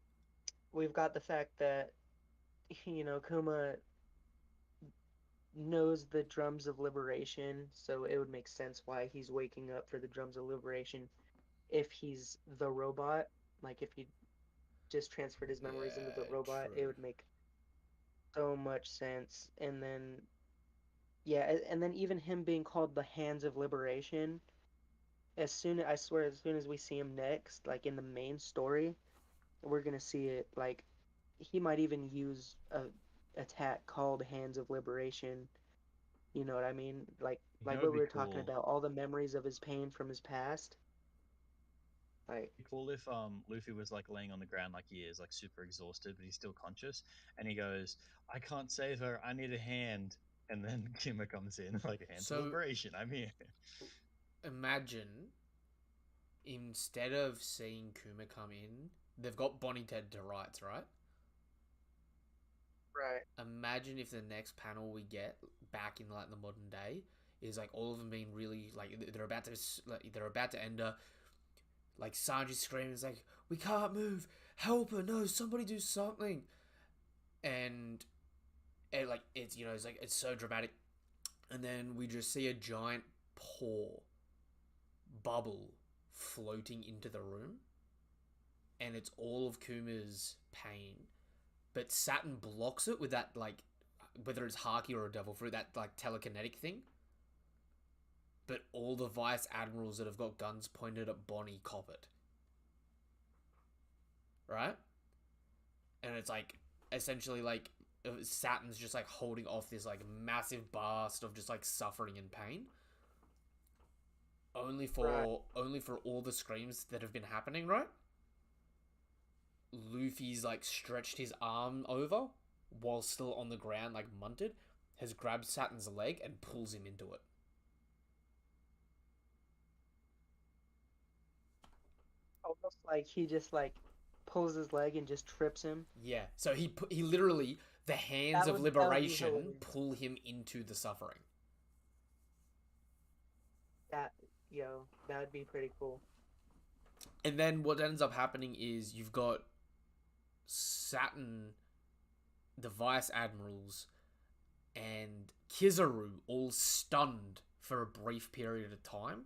we've got the fact that, you know, Kuma knows the drums of liberation, so it would make sense why he's waking up for the drums of liberation if he's the robot. Like if he just transferred his memories into the yeah, robot, it true. would make so much sense. And then yeah, and then even him being called the Hands of Liberation, I swear as soon as we see him next, like in the main story, we're gonna see it like he might even use a attack called Hands of Liberation. You know what I mean? You Like know, it'd what we be were talking cool. about, all the memories of his pain from his past. Like, It'd be cool if Luffy was like laying on the ground like he is, like super exhausted, but he's still conscious, and he goes, "I can't save her. I need a hand." And then Kima comes in, like, "Hands of So liberation. I'm here." imagine instead of seeing Kuma come in, they've got Bonnie dead to rights, right? right. Imagine if the next panel we get back in like the modern day is like all of them being really like they're about to enter. Like Sanji screaming, it's like we can't move, help her, no, somebody do something, and like it's it's like it's so dramatic, and then we just see a giant paw bubble floating into the room, and it's all of Kuma's pain, but Saturn blocks it with that like whether it's Haki or a devil fruit, that like telekinetic thing. But all the vice admirals that have got guns pointed at Bonnie cop it, right? And it's like essentially like Saturn's just like holding off this like massive blast of just like suffering and pain. Only for all the screams that have been happening, right? Luffy's like stretched his arm over while still on the ground, like munted, has grabbed Saturn's leg and pulls him into it. Almost like he just like pulls his leg and just trips him. Yeah, so he literally, the hands of That would be liberation hilarious. pull him into the suffering. That would be pretty cool. And then what ends up happening is you've got Saturn, the vice admirals, and Kizaru all stunned for a brief period of time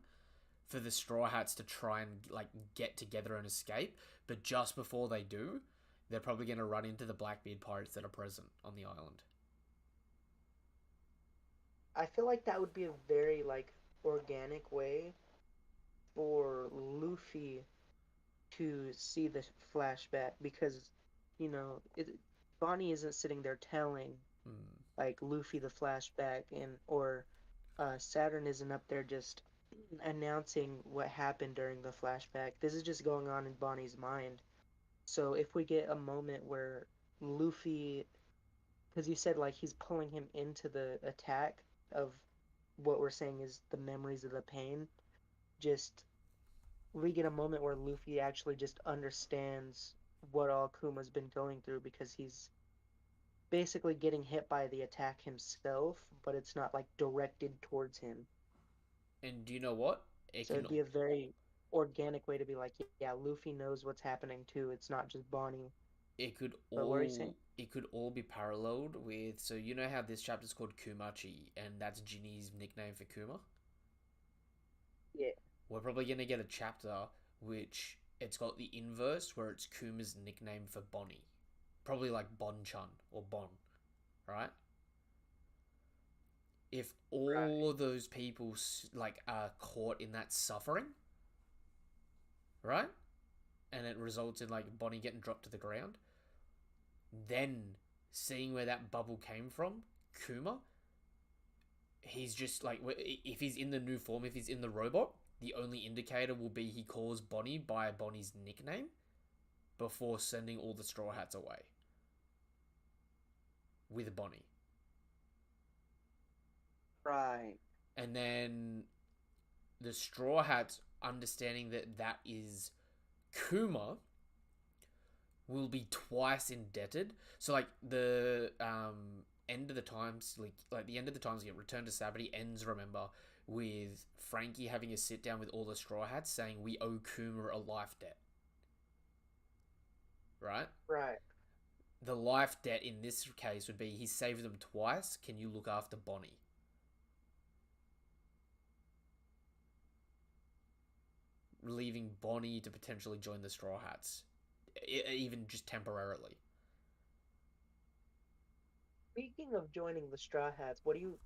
for the Straw Hats to try and like get together and escape. But just before they do, they're probably going to run into the Blackbeard pirates that are present on the island. I feel like that would be a very like organic way for Luffy to see the flashback, because Bonnie isn't sitting there telling like Luffy the flashback, or Saturn isn't up there just announcing what happened during the flashback. This is just going on in Bonnie's mind. So if we get a moment where Luffy, because you said like he's pulling him into the attack of what we're saying is the memories of the pain, just we get a moment where Luffy actually just understands what all Kuma's been going through, because he's basically getting hit by the attack himself, but it's not like directed towards him. And do you know what? So it'd be a very organic way to be like, yeah, Luffy knows what's happening too. It's not just Bonnie. It could But what are you saying? it could all be paralleled with, so you know how this chapter's called Kumachi, and that's Ginny's nickname for Kuma? Yeah. We're probably gonna get a chapter which it's got the inverse, where it's Kuma's nickname for Bonnie. Probably like Bon-chan or Bon, right? If all of those people like are caught in that suffering, right? And it results in like Bonnie getting dropped to the ground, then seeing where that bubble came from, Kuma, he's just like, if he's in the new form, if he's in the robot, the only indicator will be he calls Bonnie by Bonnie's nickname before sending all the Straw Hats away with Bonnie. Right. And then the Straw Hats, understanding that that is Kuma, will be twice indebted. So like the end of the times, like the end of the times get Return to Sabbaty ends, remember, with Frankie having a sit down with all the Straw Hats saying we owe Kuma a life debt. Right? Right. The life debt in this case would be he saved them twice. Can you look after Bonnie? Leaving Bonnie to potentially join the Straw Hats, even just temporarily. Speaking of joining the Straw Hats, what do you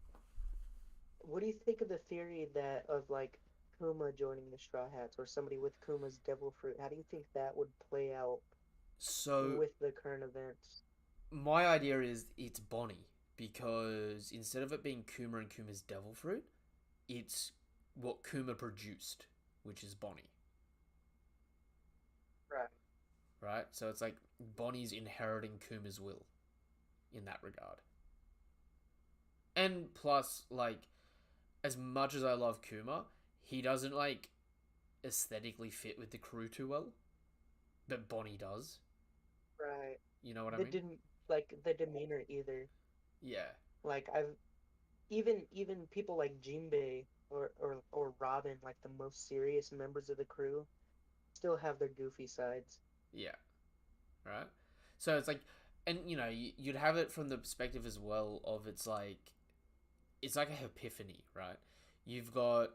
think of the theory that of like Kuma joining the Straw Hats, or somebody with Kuma's devil fruit? How do you think that would play out with the current events? My idea is it's Bonnie, because instead of it being Kuma and Kuma's devil fruit, it's what Kuma produced, which is Bonnie. Right. Right? So it's like Bonnie's inheriting Kuma's will in that regard. And plus, like, as much as I love Kuma, he doesn't, like, aesthetically fit with the crew too well. But Bonnie does. Right. You know what I mean? Didn't like the demeanor either. Yeah. Like I've even people like Jinbei or Robin, like the most serious members of the crew, still have their goofy sides. Yeah. Right? So it's like, and you know, you'd have it from the perspective as well of it's like a epiphany, right? You've got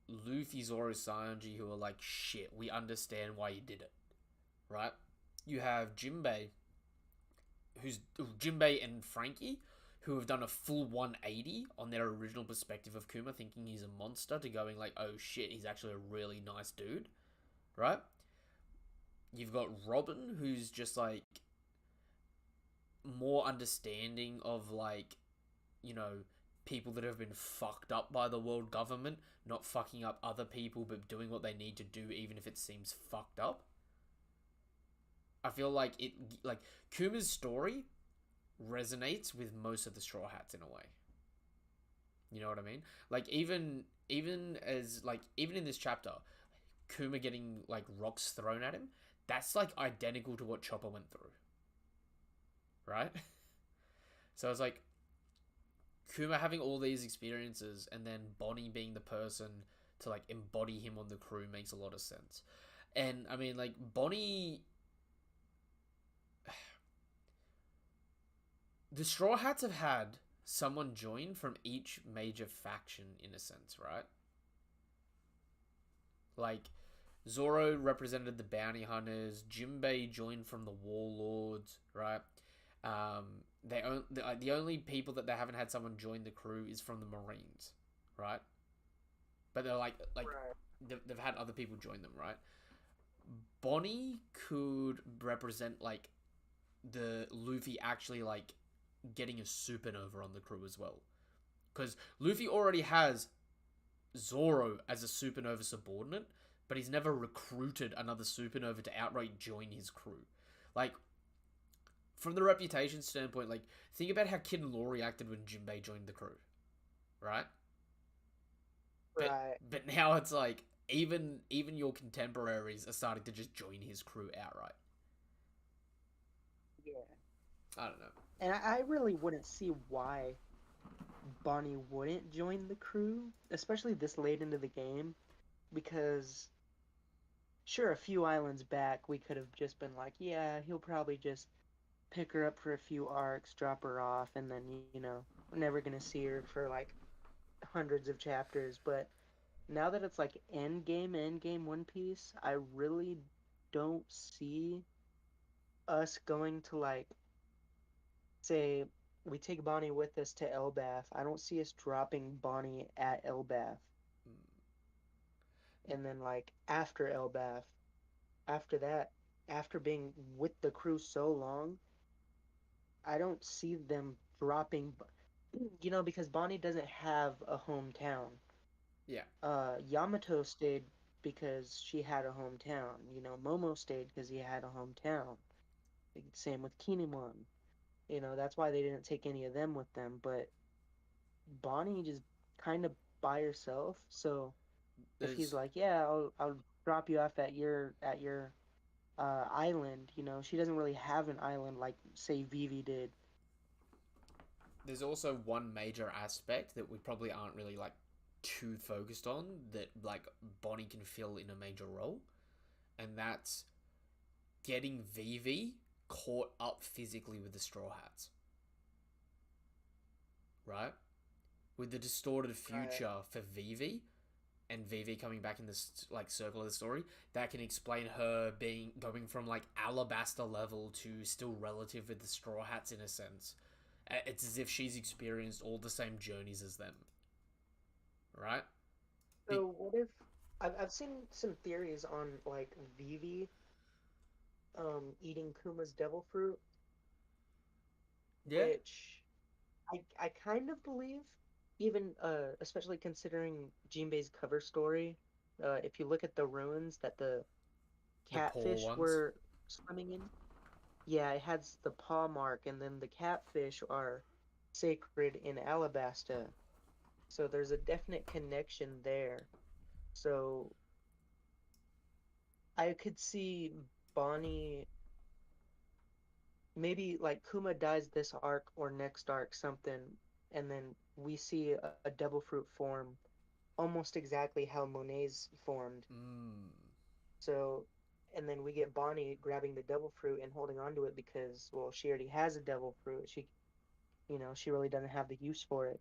Luffy, Zoro, Sanji who are like, shit, we understand why you did it, right? You have Jinbei and Frankie, who have done a full 180 on their original perspective of Kuma, thinking he's a monster, to going like, oh shit, he's actually a really nice dude, right? You've got Robin, who's just like more understanding of like, you know, people that have been fucked up by the world government, not fucking up other people, but doing what they need to do, even if it seems fucked up. I feel like Kuma's story resonates with most of the Straw Hats in a way. You know what I mean? Like even in this chapter, Kuma getting like rocks thrown at him, that's like identical to what Chopper went through. Right? So it's like Kuma having all these experiences and then Bonnie being the person to like embody him on the crew makes a lot of sense. And I mean like Bonnie, the Straw Hats have had someone join from each major faction in a sense, right? Like Zoro represented the bounty hunters, Jinbei joined from the warlords, right? The only people that they haven't had someone join the crew is from the Marines, right? But they're like Right. they've had other people join them, right? Bonnie could represent like the Luffy actually like getting a supernova on the crew as well, because Luffy already has Zoro as a supernova subordinate, but he's never recruited another supernova to outright join his crew. Like, from the reputation standpoint, like, think about how Kid and Law reacted when Jinbei joined the crew, right? But Right. but now it's like even your contemporaries are starting to just join his crew outright. Yeah. I don't know. And I really wouldn't see why Bonnie wouldn't join the crew, especially this late into the game, because sure, a few islands back we could have just been like, yeah, he'll probably just pick her up for a few arcs, drop her off, and then we're never gonna see her for like hundreds of chapters. But now that it's like end game One Piece, I really don't see us going to like say we take Bonnie with us to Elbath. I don't see us dropping Bonnie at Elbath, and then like after Elbath, after that, after being with the crew so long, I don't see them dropping, because Bonnie doesn't have a hometown. Yeah. Yamato stayed because she had a hometown. Momo stayed because he had a hometown. Same with Kinemon. That's why they didn't take any of them with them. But Bonnie just kind of by herself. So if he's There's like, yeah, I'll drop you off at your island, she doesn't really have an island like say Vivi did. there's also one major aspect that we probably aren't really like too focused on that like Bonnie can fill in a major role, and that's getting Vivi caught up physically with the Straw Hats, right? With the distorted Right. future for Vivi and Vivi coming back in this like circle of the story, that can explain her being going from like alabaster level to still relative with the Straw Hats in a sense. It's as if she's experienced all the same journeys as them, right? Be- So what if I've seen some theories on like Vivi eating Kuma's devil fruit, yeah, which I kind of believe, even especially considering Jinbei's cover story. If you look at the ruins that the the poor catfish ones. were swimming in, yeah, it has the paw mark, and then the catfish are sacred in Alabasta. So there's a definite connection there. So I could see Bonnie, maybe like Kuma dies this arc or next arc something, and then we see a devil fruit form almost exactly how Monet's formed. Mm, So, and then we get Bonnie grabbing the devil fruit and holding onto it because, well, she already has a devil fruit. She really doesn't have the use for it.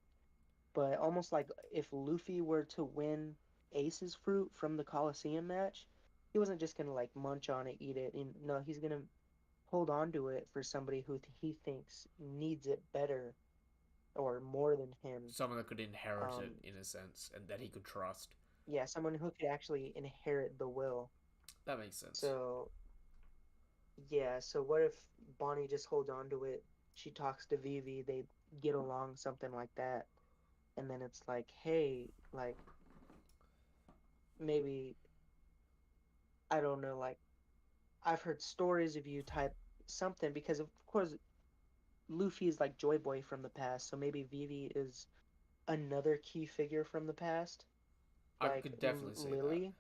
But almost like if Luffy were to win Ace's fruit from the Coliseum match, he wasn't just gonna like munch on it, eat it. No, he's gonna hold on to it for somebody who he thinks needs it better or more than him. someone that could inherit Um, it in a sense and that he could trust. yeah, someone who could actually inherit the will. That makes sense. So, yeah, so what if Bonnie just holds on to it? she talks to Vivi, they get along, something like that. And then it's like, hey, like maybe I don't know, like I've heard stories of you type something because of course Luffy is like Joy Boy from the past, so maybe Vivi is another key figure from the past, I like could definitely see that. Lily.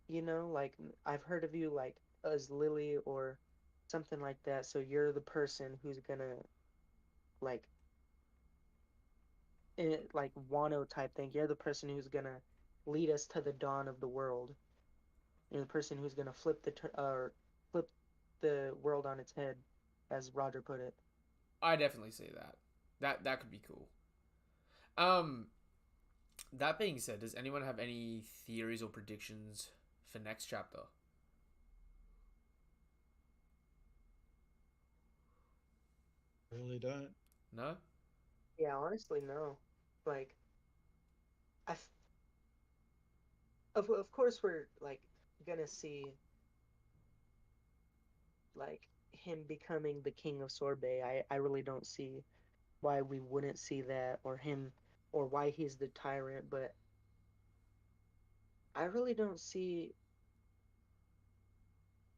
You know, like I've heard of you like as Lily or something like that. So you're the person who's gonna like like Wano type thing. You're the person who's gonna lead us to the dawn of the world. You're the person who's gonna flip the world on its head, as Roger put it. I definitely see that. That could be cool. Um, that being said, does anyone have any theories or predictions for next chapter? Really don't. No? Yeah, honestly, no. Like I, of course we're like gonna see like him becoming the king of sorbet. I really don't see why we wouldn't see that or him or why he's the tyrant, but I really don't see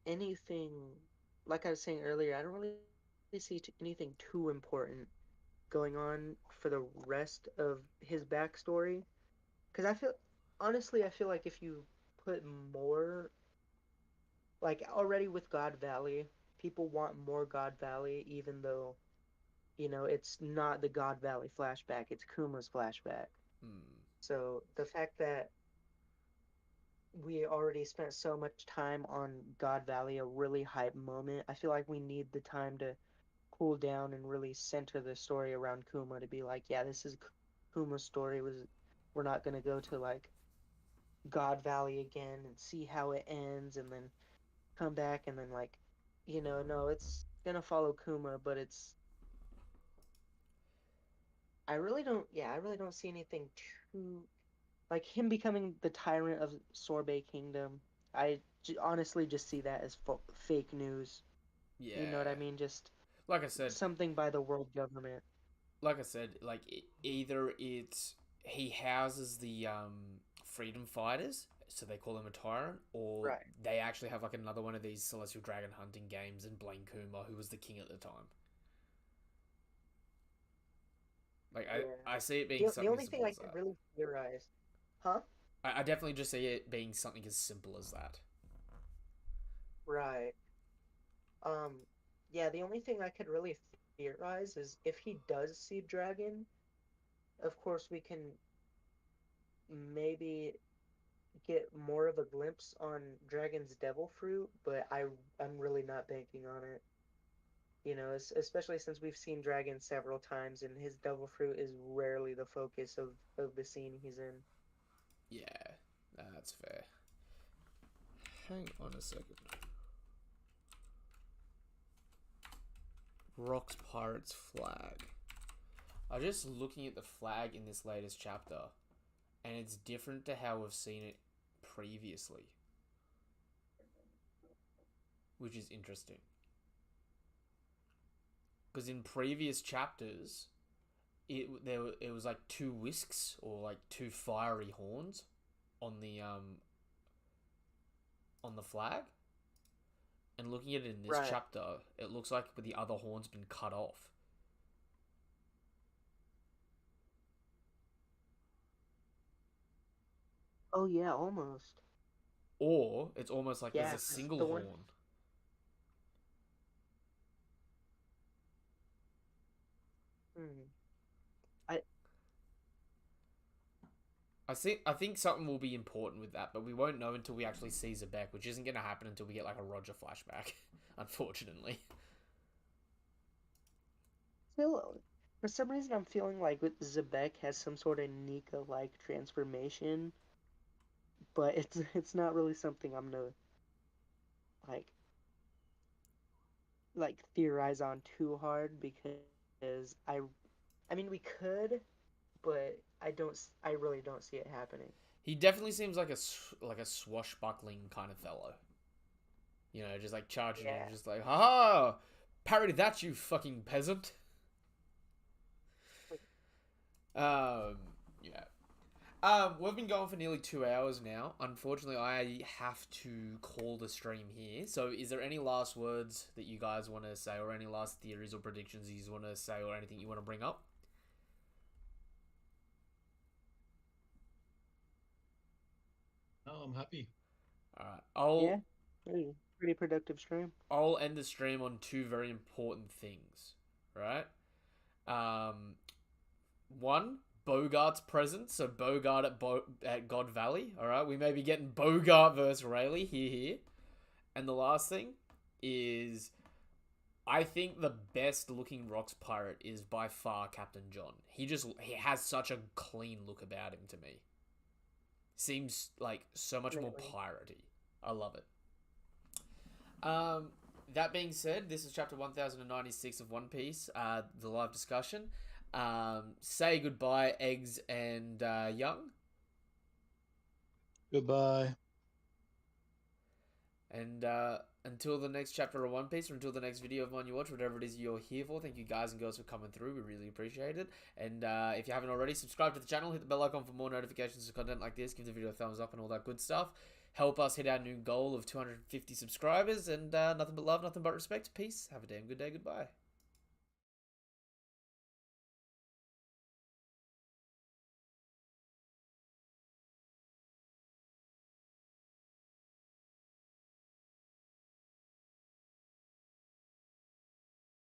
anything like I was saying earlier, I don't really see anything too important going on for the rest of his backstory because I feel like if you put more like already with God Valley, people want more God Valley even though it's not the God Valley flashback, it's Kuma's flashback. Hmm. So the fact that we already spent so much time on God Valley, a really hype moment, I feel like we need the time to cool down and really center the story around Kuma to be like, yeah, this is Kuma's story. We're not gonna go to like God Valley again and see how it ends and then come back and then like, no, it's gonna follow Kuma, but I really don't see anything too like him becoming the tyrant of Sorbet Kingdom. Honestly just see that as fake news. You know what I Yeah. mean? Just Like I said, something by the world government. like either it's he houses the freedom fighters, so they call him a tyrant, or Right. they actually have like another one of these celestial dragon hunting games and blame Kuma, who was the king at the time. Like Yeah. I see it being The something as only thing simple I as could that. really theorize, huh? I definitely just see it being something as simple as that. Right. Um, yeah, the only thing I could really theorize is if he does see Dragon, of course we can maybe get more of a glimpse on Dragon's devil fruit, but I'm really not banking on it. Especially since we've seen Dragon several times and his devil fruit is rarely the focus of the scene he's in. Yeah, that's fair. Hang on a second. Rocks Pirates flag. I'm just looking at the flag in this latest chapter, and it's different to how we've seen it previously, which is interesting. Because in previous chapters, it was like two whisks or like two fiery horns on the flag, and looking at it in this Right. chapter, it looks like the other horn's been cut off. Oh yeah, almost. Or it's almost like there's Yeah, a 'cause single the one. horn. Hmm. I I think something will be important with that, but we won't know until we actually see Zebek, which isn't going to happen until we get like a Roger flashback, unfortunately. feel for some reason I'm feeling like with Zebek has some sort of Nika like transformation, but it's not really something I'm gonna like theorize on too hard because I mean we could, but I really don't see it happening. He definitely seems like a swashbuckling kind of fellow. You know, just like charging in, Yeah. just like, haha, Parody that, you fucking peasant. Yeah. We've been going for nearly 2 hours now. Unfortunately, I have to call the stream here. So, is there any last words that you guys want to say, or any last theories or predictions you want to say, or anything you want to bring up? No, I'm happy. All right. Yeah, pretty productive stream. I'll end the stream on two very important things. Right? One, Bogart's presence. So Bogart at God Valley. All right, we may be getting Bogart versus Rayleigh here. And the last thing is, I think the best looking Rocks pirate is by far Captain John. He has such a clean look about him to me. Seems like so much more piratey. I love it. That being said, this is chapter 1096 of One Piece, the live discussion. Say goodbye, Eggs and Young. Goodbye. And until the next chapter of One Piece, or until the next video of mine you watch, whatever it is you're here for, thank you guys and girls for coming through. We really appreciate it. And if you haven't already, subscribe to the channel, hit the bell icon for more notifications of content like this, give the video a thumbs up and all that good stuff. Help us hit our new goal of 250 subscribers, and nothing but love, nothing but respect. Peace. Have a damn good day. Goodbye.